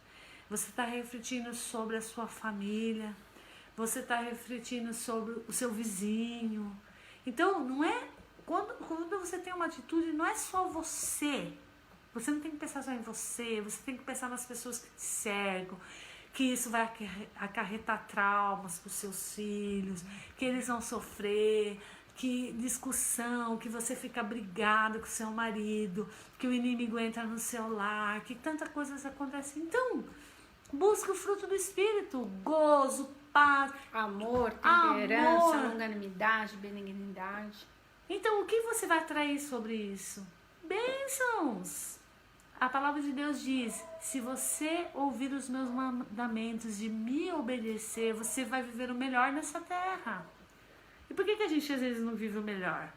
Você está refletindo sobre a sua família. Você está refletindo sobre o seu vizinho. Então, não é... Quando você tem uma atitude, não é só você. Você não tem que pensar só em você. Você tem que pensar nas pessoas que te cercam. Que isso vai acarretar traumas para os seus filhos. Que eles vão sofrer. Que discussão, que você fica brigado com o seu marido. Que o inimigo entra no seu lar. Que tantas coisas acontecem. Então, busque o fruto do Espírito. Gozo, paz, amor, temperança, longanimidade, benignidade. Então, o que você vai atrair sobre isso? Bênçãos! A palavra de Deus diz, se você ouvir os meus mandamentos e me obedecer, você vai viver o melhor nessa terra. E por que a gente às vezes não vive o melhor?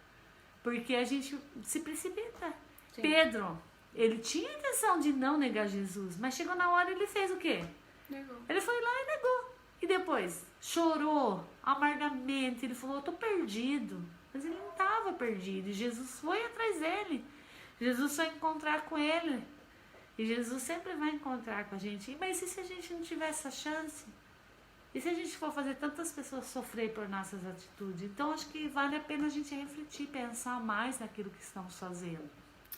Porque a gente se precipita. Sim. Pedro, ele tinha a intenção de não negar Jesus, mas chegou na hora e ele fez o quê? Negou. Ele foi lá e negou. E depois chorou amargamente, ele falou, eu tô perdido. Mas ele não estava perdido, e Jesus foi atrás dele. Jesus foi encontrar com ele. E Jesus sempre vai encontrar com a gente. Mas e se a gente não tiver essa chance? E se a gente for fazer tantas pessoas sofrer por nossas atitudes? Então acho que vale a pena a gente refletir, pensar mais naquilo que estamos fazendo.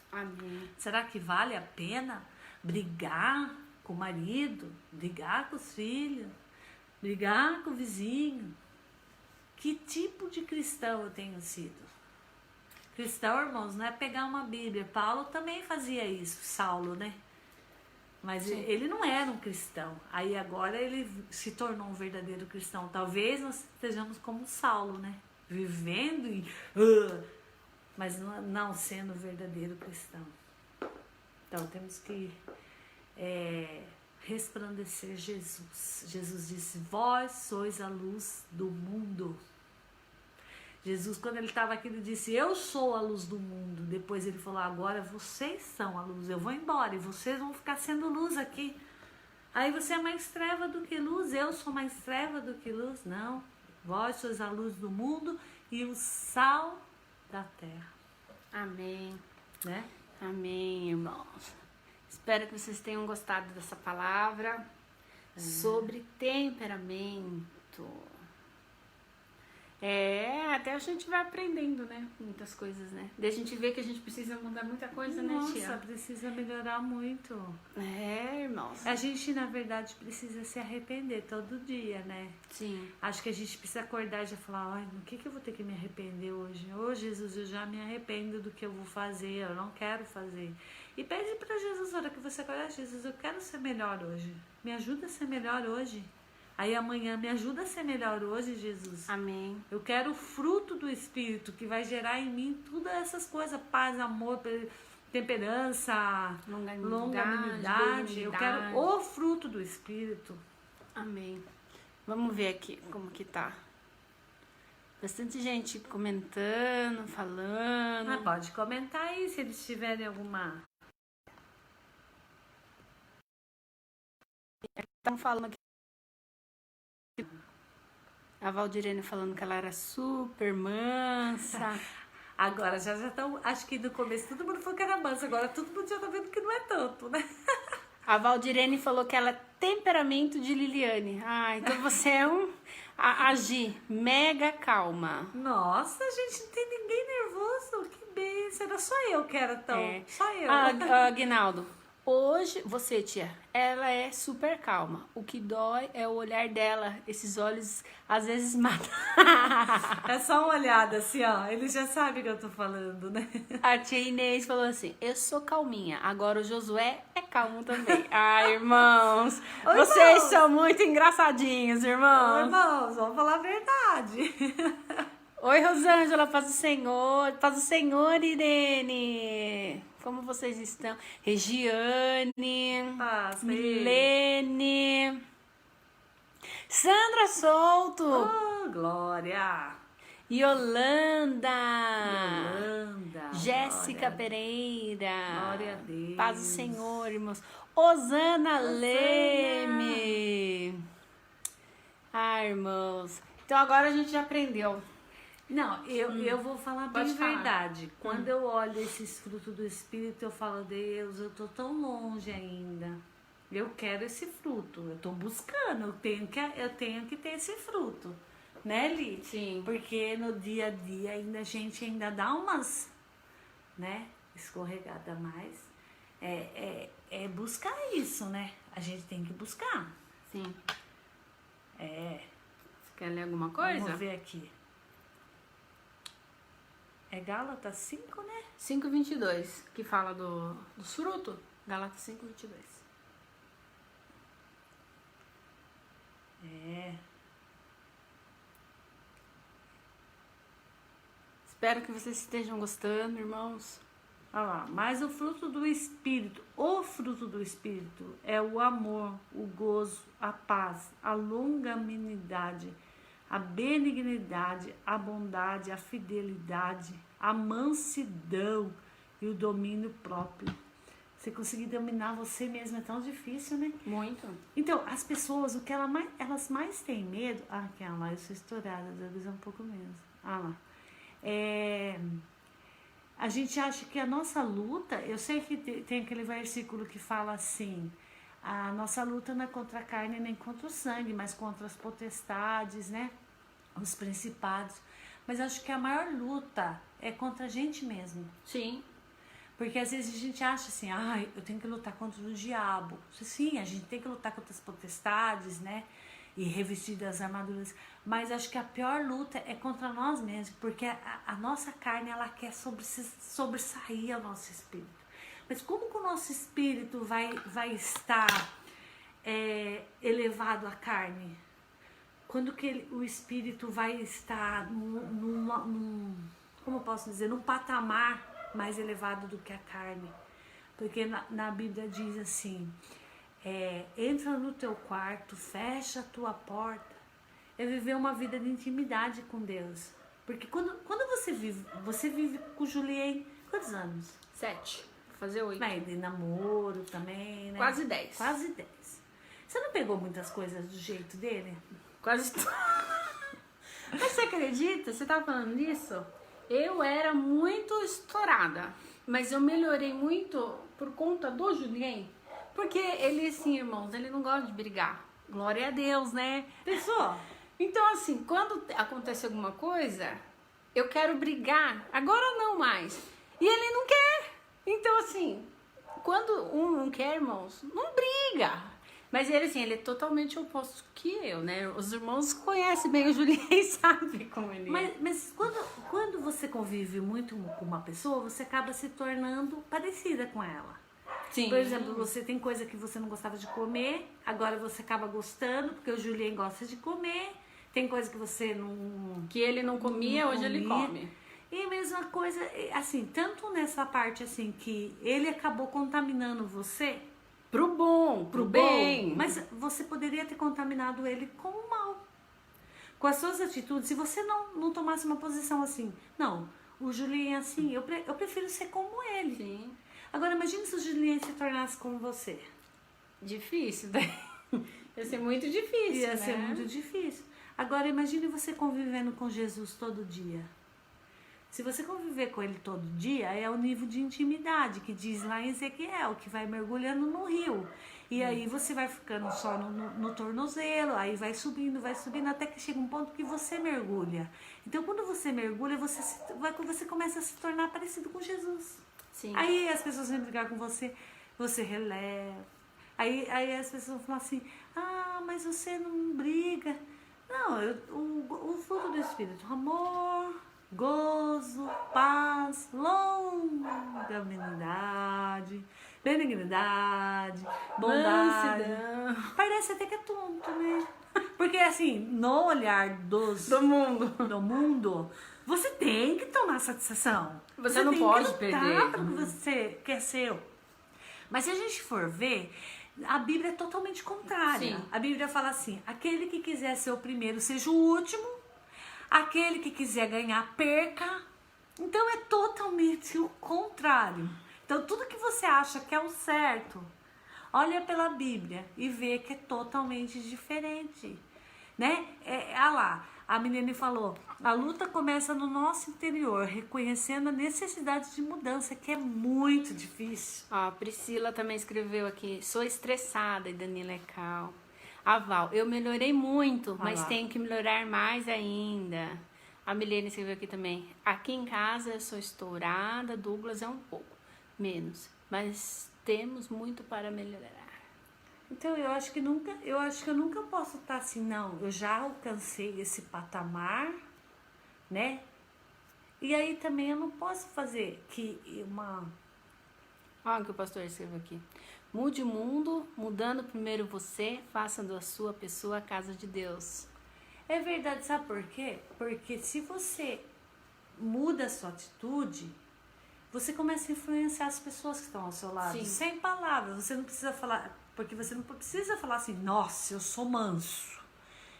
Amém. Será que vale a pena brigar com o marido, brigar com os filhos, brigar com o vizinho? Que tipo de cristão eu tenho sido? Cristão, irmãos, não é pegar uma Bíblia. Paulo também fazia isso, Saulo, né? Mas sim, ele não era um cristão. Aí agora ele se tornou um verdadeiro cristão. Talvez nós estejamos como Saulo, né? Vivendo e... mas não sendo verdadeiro cristão. Então temos que resplandecer Jesus. Jesus disse, vós sois a luz do mundo. Jesus, quando ele estava aqui, ele disse, eu sou a luz do mundo. Depois ele falou, agora vocês são a luz. Eu vou embora e vocês vão ficar sendo luz aqui. Aí você é mais treva do que luz. Eu sou mais treva do que luz. Não. Vós sois a luz do mundo e o sal da terra. Amém. Né? Amém, irmãos. Espero que vocês tenham gostado dessa palavra sobre temperamento. Até a gente vai aprendendo, né? Muitas coisas, né? Daí a gente vê que a gente precisa mudar muita coisa, Nossa, né, tia? Nossa, precisa melhorar muito. Irmãos. A gente, na verdade, precisa se arrepender todo dia, né? Sim. Acho que a gente precisa acordar e já falar, ai, no que eu vou ter que me arrepender hoje? Ô, Jesus, eu já me arrependo do que eu vou fazer, eu não quero fazer. E pede para Jesus, na hora que você acordar, Jesus, eu quero ser melhor hoje. Me ajuda a ser melhor hoje. Aí amanhã, me ajuda a ser melhor hoje, Jesus. Amém. Eu quero o fruto do Espírito que vai gerar em mim todas essas coisas, paz, amor, temperança, longanimidade. Eu quero o fruto do Espírito. Amém. Vamos ver aqui como que tá. Bastante gente comentando, falando. Pode comentar aí se eles tiverem alguma... Estão falando aqui. A Valdirene falando que ela era super mansa. Agora já estão, acho que no começo todo mundo falou que era mansa, agora todo mundo já tá vendo que não é tanto, né? A Valdirene falou que ela é temperamento de Liliane. Então você é agir mega calma. Nossa, gente, não tem ninguém nervoso, que bênção, era só eu que era tão, só eu. Aguinaldo, hoje, você, tia, ela é super calma. O que dói é o olhar dela. Esses olhos, às vezes, matam. É só uma olhada, assim, ó. Ele já sabe o que eu tô falando, né? A tia Inês falou assim, eu sou calminha. Agora o Josué é calmo também. Irmãos, Oi, vocês irmãos. são muito engraçadinhos, irmãos. Oi, irmãos, vamos falar a verdade. Oi, Rosângela, paz do Senhor, Irene. Como vocês estão? Regiane, Milene, Sandra Souto, Glória, Yolanda, Jéssica Glória. Pereira, Glória a Deus. Paz do Senhor, irmãos. Osana Leme. Irmãos. Então agora a gente já aprendeu. Não, eu vou falar bem Pode falar. verdade. Quando eu olho esses frutos do Espírito, eu falo, Deus, eu tô tão longe ainda. Eu quero esse fruto, eu tô buscando, eu tenho que ter esse fruto, né, Li? Sim. Porque no dia a dia a gente ainda dá umas, né, escorregada mais. É buscar isso, né? A gente tem que buscar. Sim. Você quer ler alguma coisa? Vamos ver aqui. É Gálatas 5, né? 5:22, que fala dos frutos. Gálatas 5:22. Espero que vocês estejam gostando, irmãos. Olha lá, mas o fruto do Espírito é o amor, o gozo, a paz, a longanimidade, a benignidade, a bondade, a fidelidade, a mansidão e o domínio próprio. Você conseguir dominar você mesmo é tão difícil, né? Muito. Então, as pessoas, o que elas mais têm medo... Ah, aquela lá, eu sou estourada, deve ser um pouco menos. Ah lá. A gente acha que a nossa luta... Eu sei que tem aquele versículo que fala assim... A nossa luta não é contra a carne nem contra o sangue, mas contra as potestades, né? Os principados. Mas acho que a maior luta é contra a gente mesmo. Sim. Porque às vezes a gente acha assim, eu tenho que lutar contra o diabo. Sim, a gente tem que lutar contra as potestades, né? E revestir das armaduras. Mas acho que a pior luta é contra nós mesmos. Porque a nossa carne, ela quer sobressair ao nosso espírito. Mas como que o nosso espírito vai estar elevado à carne? Quando que o espírito vai estar como eu posso dizer, num patamar mais elevado do que a carne. Porque na Bíblia diz assim, entra no teu quarto, fecha a tua porta, é viver uma vida de intimidade com Deus. Porque quando você vive com o Julien, quantos anos? 7, vou fazer 8. Vai, de namoro também, né? Quase 10. Quase 10. Você não pegou muitas coisas do jeito dele? Quase tudo. Mas você acredita? Você tava falando disso? Eu era muito estourada, mas eu melhorei muito por conta do Julien, porque ele, assim, irmãos, ele não gosta de brigar. Glória a Deus, né? Pensou? Então, assim, quando acontece alguma coisa, eu quero brigar. Agora não mais. E ele não quer. Então, assim, quando um não quer, irmãos, não briga. Mas ele, assim, ele é totalmente oposto que eu, né? Os irmãos conhecem bem o Julien e sabem como ele é. Mas quando você convive muito com uma pessoa, você acaba se tornando parecida com ela. Sim. Por exemplo, você tem coisa que você não gostava de comer, agora você acaba gostando, porque o Julien gosta de comer. Tem coisa que você não... Que ele não comia, hoje ele come. E a mesma coisa, assim, tanto nessa parte, assim, que ele acabou contaminando você... Pro bom, pro bem. Mas você poderia ter contaminado ele com o mal. Com as suas atitudes, se você não tomasse uma posição assim. Não, o Julien é assim, eu prefiro ser como ele. Sim. Agora, imagine se o Julien se tornasse como você. Difícil, né? Ia ser muito difícil, Ia ser muito difícil. Agora, imagine você convivendo com Jesus todo dia. Se você conviver com ele todo dia, é o nível de intimidade que diz lá em Ezequiel, que vai mergulhando no rio. E aí você vai ficando só no tornozelo, aí vai subindo, até que chega um ponto que você mergulha. Então, quando você mergulha, você começa a se tornar parecido com Jesus. Sim. Aí as pessoas vêm brigar com você, você releva. Aí as pessoas vão falar assim, mas você não briga. Não, o fruto do Espírito, amor... gozo, paz, longanimidade, benignidade, bondade. Mansidão. Parece até que é tonto, né? Porque assim, no olhar do mundo, você tem que tomar satisfação. Você não pode perder. Para o que você quer ser. Mas se a gente for ver, a Bíblia é totalmente contrária. Sim. A Bíblia fala assim, aquele que quiser ser o primeiro, seja o último. Aquele que quiser ganhar, perca. Então é totalmente o contrário. Então tudo que você acha que é o certo, olha pela Bíblia e vê que é totalmente diferente. Né? A menina falou, a luta começa no nosso interior, reconhecendo a necessidade de mudança, que é muito difícil. Ó, a Priscila também escreveu aqui, sou estressada, e Danila é calma. A Val, eu melhorei muito, mas tenho que melhorar mais ainda. A Milene escreveu aqui também, aqui em casa eu sou estourada, Douglas é um pouco menos, mas temos muito para melhorar. Então eu acho que eu nunca posso estar assim, não, eu já alcancei esse patamar, né? E aí também eu não posso fazer Olha o que o pastor escreveu aqui. Mude o mundo, mudando primeiro você, faça da sua pessoa a casa de Deus. É verdade, sabe por quê? Porque se você muda a sua atitude, você começa a influenciar as pessoas que estão ao seu lado. Sim. Sem palavras, você não precisa falar, porque você não precisa falar assim, nossa, eu sou manso,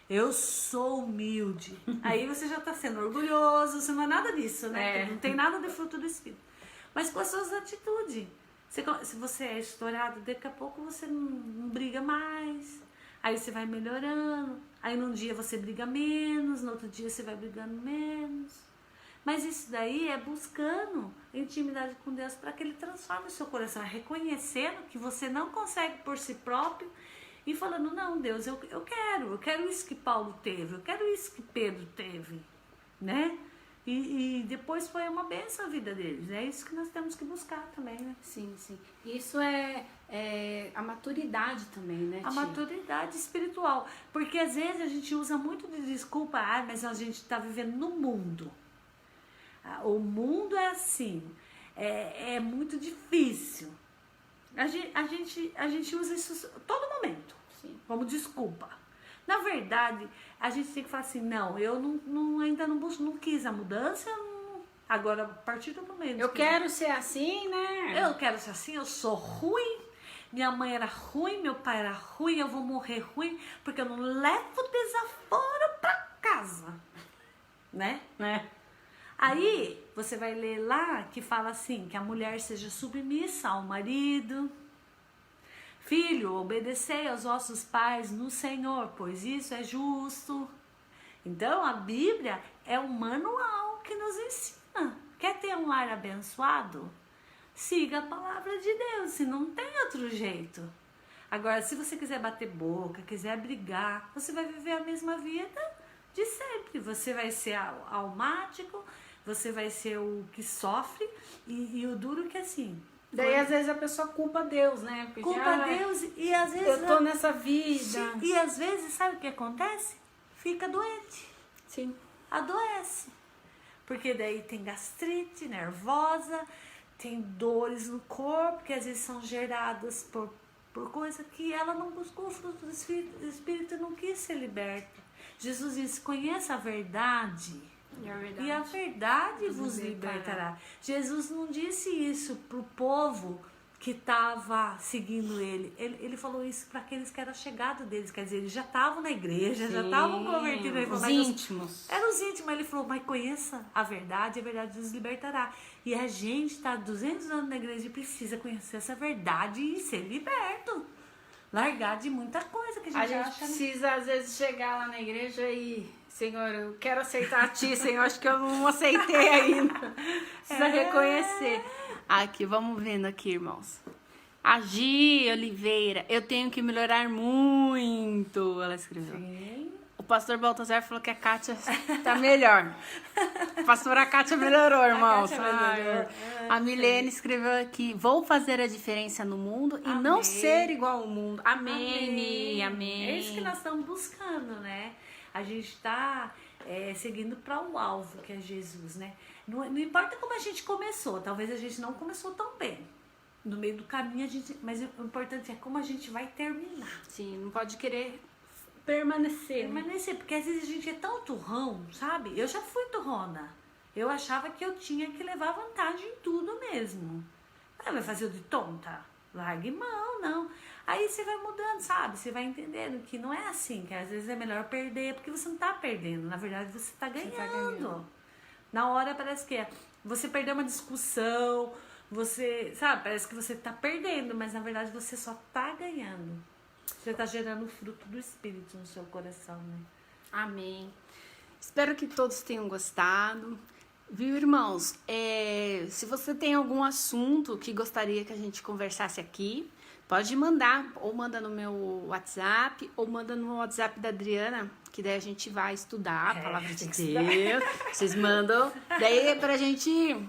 eu sou humilde. Aí você já está sendo orgulhoso, você não é nada disso, né? Não tem nada de fruto do Espírito. Mas com as suas atitudes. Se você é estourado, daqui a pouco você não briga mais. Aí você vai melhorando. Aí num dia você briga menos, no outro dia você vai brigando menos. Mas isso daí é buscando intimidade com Deus para que Ele transforme o seu coração, reconhecendo que você não consegue por si próprio e falando, não, Deus, eu quero isso que Paulo teve, eu quero isso que Pedro teve, né? E depois foi uma bênção a vida deles. É isso que nós temos que buscar também, né? Sim, sim. Isso é a maturidade também, né, a tia? maturidade espiritual. Porque às vezes a gente usa muito de desculpa, mas a gente está vivendo no mundo. O mundo é assim, é muito difícil. A gente usa isso todo momento, sim, como desculpa. Na verdade, a gente tem que falar assim, não, eu ainda não quis a mudança, agora a partir do momento eu quero ser assim, né? Eu quero ser assim, eu sou ruim, minha mãe era ruim, meu pai era ruim, eu vou morrer ruim, porque eu não levo desaforo pra casa, né? Aí, você vai ler lá que fala assim, que a mulher seja submissa ao marido. Filho, obedecei aos vossos pais no Senhor, pois isso é justo. Então, a Bíblia é um manual que nos ensina. Quer ter um lar abençoado? Siga a palavra de Deus, se não tem outro jeito. Agora, se você quiser bater boca, quiser brigar, você vai viver a mesma vida de sempre. Você vai ser almático, você vai ser o que sofre e o duro que assim... Daí às vezes a pessoa culpa Deus, né? Porque, culpa Deus e às vezes... eu tô nessa vida. Sim, e às vezes, sabe o que acontece? Fica doente. Sim. Adoece. Porque daí tem gastrite nervosa, tem dores no corpo, que às vezes são geradas por coisa que ela não buscou o fruto do Espírito e não quis ser liberta. Jesus disse, conheça a verdade. E a verdade vos libertará. Jesus não disse isso para o povo que estava seguindo ele. Ele falou isso para aqueles que eram chegados deles. Quer dizer, eles já estavam na igreja, já estavam convertidos. Os íntimos. Eram os íntimos. Ele falou, mas conheça a verdade vos libertará. E a gente está 200 anos na igreja e precisa conhecer essa verdade e ser liberto. Largar de muita coisa que a gente acha. Precisa, às vezes, chegar lá na igreja e... Senhor, eu quero aceitar a Ti, Senhor. Acho que eu não aceitei ainda. Precisa reconhecer. Aqui, vamos vendo aqui, irmãos. A Gi Oliveira, eu tenho que melhorar muito. Ela escreveu. Sim. O pastor Baltazar falou que a Kátia tá melhor. A pastora Kátia melhorou, irmãos. A Milene escreveu aqui: vou fazer a diferença no mundo e não ser igual ao mundo. Amém. Amém. É isso que nós estamos buscando, né? A gente está seguindo para o alvo, que é Jesus, né? Não importa como a gente começou, talvez a gente não começou tão bem. No meio do caminho, mas o importante é como a gente vai terminar. Sim, não pode querer permanecer. Permanecer, porque às vezes a gente é tão turrão, sabe? Eu já fui turrona. Eu achava que eu tinha que levar vantagem em tudo mesmo. Vai fazer o de tonta? Largue mão, não. Aí você vai mudando, sabe? Você vai entendendo que não é assim, que às vezes é melhor perder, porque você não tá perdendo. Na verdade, você tá ganhando. Na hora parece que você perdeu uma discussão, você, sabe? Parece que você tá perdendo, mas na verdade você só tá ganhando. Você tá gerando o fruto do Espírito no seu coração, né? Amém. Espero que todos tenham gostado. Viu, irmãos? Se você tem algum assunto que gostaria que a gente conversasse aqui, pode mandar, ou manda no meu WhatsApp, ou manda no WhatsApp da Adriana, que daí a gente vai estudar a palavra de Deus. Vocês mandam, daí é pra gente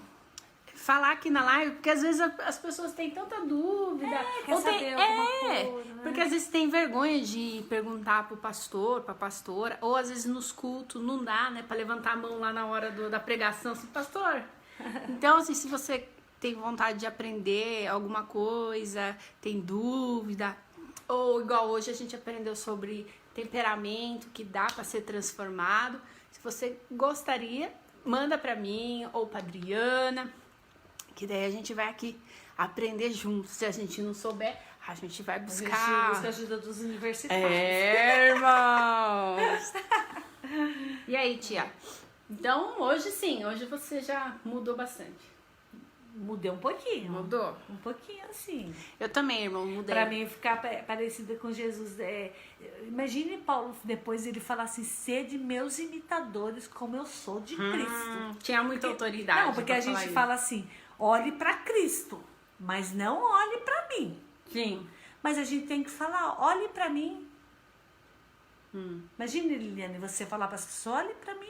falar aqui na live, porque às vezes as pessoas têm tanta dúvida. Quer saber alguma coisa, né? Porque às vezes tem vergonha de perguntar pro pastor, pra pastora, ou às vezes nos cultos não dá, né, pra levantar a mão lá na hora da pregação, assim, pastor. Então, assim, se você tem vontade de aprender alguma coisa, tem dúvida, ou igual hoje a gente aprendeu sobre temperamento, que dá pra ser transformado. Se você gostaria, manda pra mim ou pra Adriana, que daí a gente vai aqui aprender juntos. Se a gente não souber, a gente vai buscar. A gente busca a ajuda dos universitários. Irmãos! E aí, tia? Então, hoje sim, hoje você já mudou bastante. Mudei um pouquinho. Mudou? Um pouquinho, assim. Eu também, irmão, mudei. Pra mim ficar parecida com Jesus. Imagine Paulo, depois ele falar assim, sede meus imitadores como eu sou de Cristo. Tinha muita autoridade. Não, porque a gente fala assim, olhe pra Cristo, mas não olhe pra mim. Sim. Mas a gente tem que falar, olhe pra mim. Imagine, Liliane, você falar para as pessoas, olhe pra mim.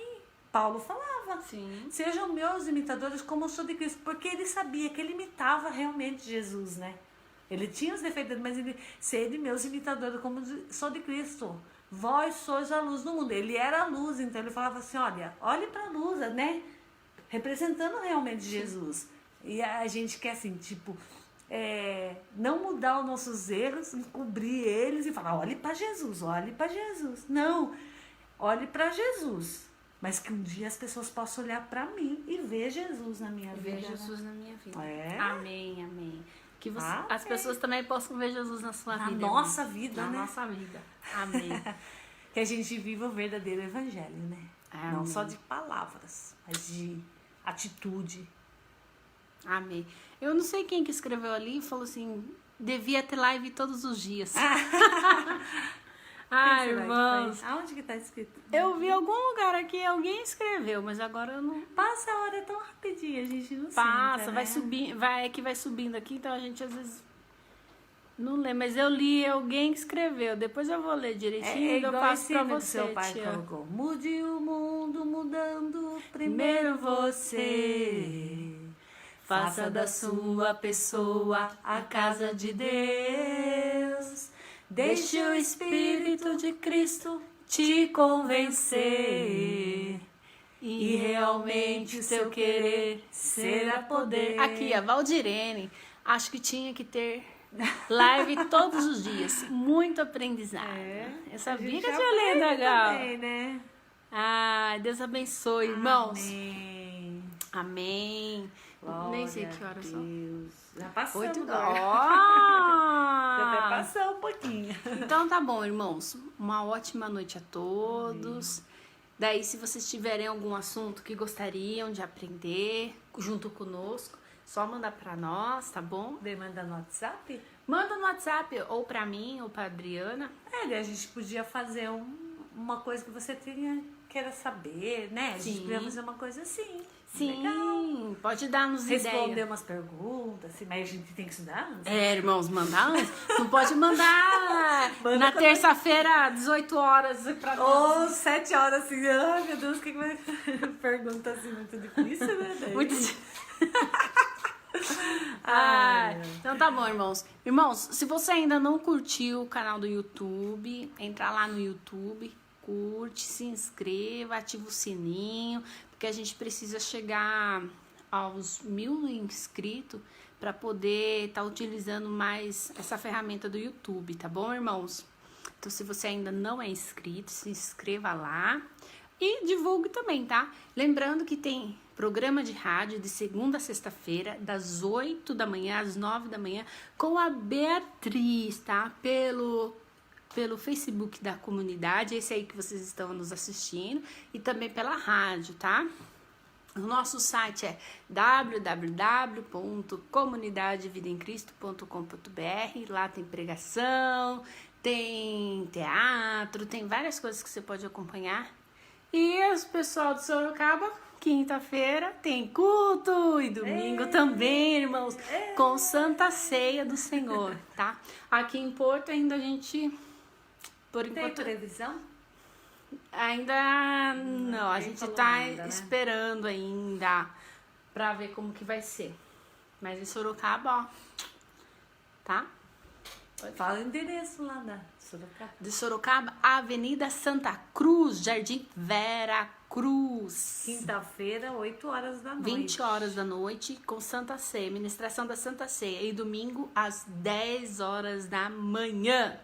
Paulo falava, Sim. Sejam meus imitadores como eu sou de Cristo, porque ele sabia que ele imitava realmente Jesus, né? Ele tinha os defeitos, mas ele, sede meus imitadores como sou de Cristo. Vós sois a luz do mundo. Ele era a luz, então ele falava assim, olhe para a luz, né? Representando realmente Jesus. E a gente quer assim, tipo, não mudar os nossos erros, encobrir eles e falar, olhe para Jesus, olhe para Jesus. Não, olhe para Jesus. Mas que um dia as pessoas possam olhar para mim e ver Jesus na minha vida. Ver Jesus na minha vida. Amém, amém. Que as pessoas também possam ver Jesus na sua vida. Na nossa vida, né? Na nossa vida. Amém. Que a gente viva o verdadeiro evangelho, né? Amém. Não só de palavras, mas de atitude. Amém. Eu não sei quem que escreveu ali e falou assim, devia ter live todos os dias. Ai, irmãos. Aonde que tá escrito? Eu vi algum lugar aqui, alguém escreveu, mas agora eu não... Passa a hora tão rapidinho, a gente não Passa, senta, vai né? subindo, vai subindo aqui, então a gente às vezes não lê, mas eu li alguém que escreveu, depois eu vou ler direitinho e eu passo pra você, seu pai tia. colocou, mude o mundo mudando primeiro você. Faça da sua pessoa a casa de Deus. Deixe o Espírito de Cristo te convencer. E realmente o seu querer será poder. Aqui, a Valdirene, acho que tinha que ter live todos os dias. Muito aprendizado. Eu sabia que eu tinha lido, legal. Também, né? Ai, Deus abençoe, irmãos. Amém. Amém. Nem sei que horas são. Já passou. 8 Já até passou um pouquinho. Então tá bom, irmãos. Uma ótima noite a todos. Amém. Daí, se vocês tiverem algum assunto que gostariam de aprender junto conosco, só mandar pra nós, tá bom? Manda no WhatsApp? Manda no WhatsApp, ou pra mim, ou pra Adriana. A gente podia fazer uma coisa que você queira saber, né? A gente podia fazer uma coisa assim. Sim, legal. Pode dar nos ideias. Responder umas perguntas, assim, mas a gente tem que estudar antes. Irmãos, mandar antes. Não pode mandar na terça-feira, 18 horas. Ou 7 horas, assim. Ai, meu Deus, o que vai... Pergunta assim, muito difícil, né? Muito então tá bom, irmãos. Irmãos, se você ainda não curtiu o canal do YouTube, entra lá no YouTube, curte, se inscreva, ativa o sininho, porque a gente precisa chegar aos 1000 inscritos para poder estar utilizando mais essa ferramenta do YouTube, tá bom, irmãos? Então, se você ainda não é inscrito, se inscreva lá e divulgue também, tá? Lembrando que tem programa de rádio de segunda a sexta-feira, das 8 da manhã às 9 da manhã, com a Beatriz, tá? Pelo Facebook da comunidade, esse aí que vocês estão nos assistindo, e também pela rádio, tá? O nosso site é www.comunidadevidaemcristo.com.br. Lá tem pregação, tem teatro, tem várias coisas que você pode acompanhar. E os pessoal de Sorocaba, quinta-feira tem culto e domingo também, irmãos, com Santa Ceia do Senhor, tá? Aqui em Porto ainda a gente, por enquanto... Tem televisão? Ainda não, a gente tá esperando ainda pra ver como que vai ser. Mas em Sorocaba, ó, tá? Fala o endereço lá da Sorocaba. De Sorocaba, Avenida Santa Cruz, Jardim Vera Cruz. Quinta-feira, 8 horas da noite. 20 horas da noite, com Santa Ceia, ministração da Santa Ceia. E domingo, às 10 horas da manhã.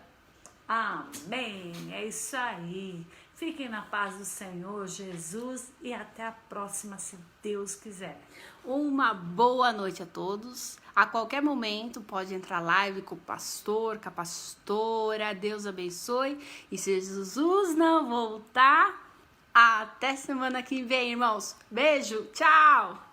Amém. É isso aí. Fiquem na paz do Senhor Jesus e até a próxima, se Deus quiser. Uma boa noite a todos. A qualquer momento pode entrar live com o pastor, com a pastora. Deus abençoe. E se Jesus não voltar, até semana que vem, irmãos. Beijo, tchau!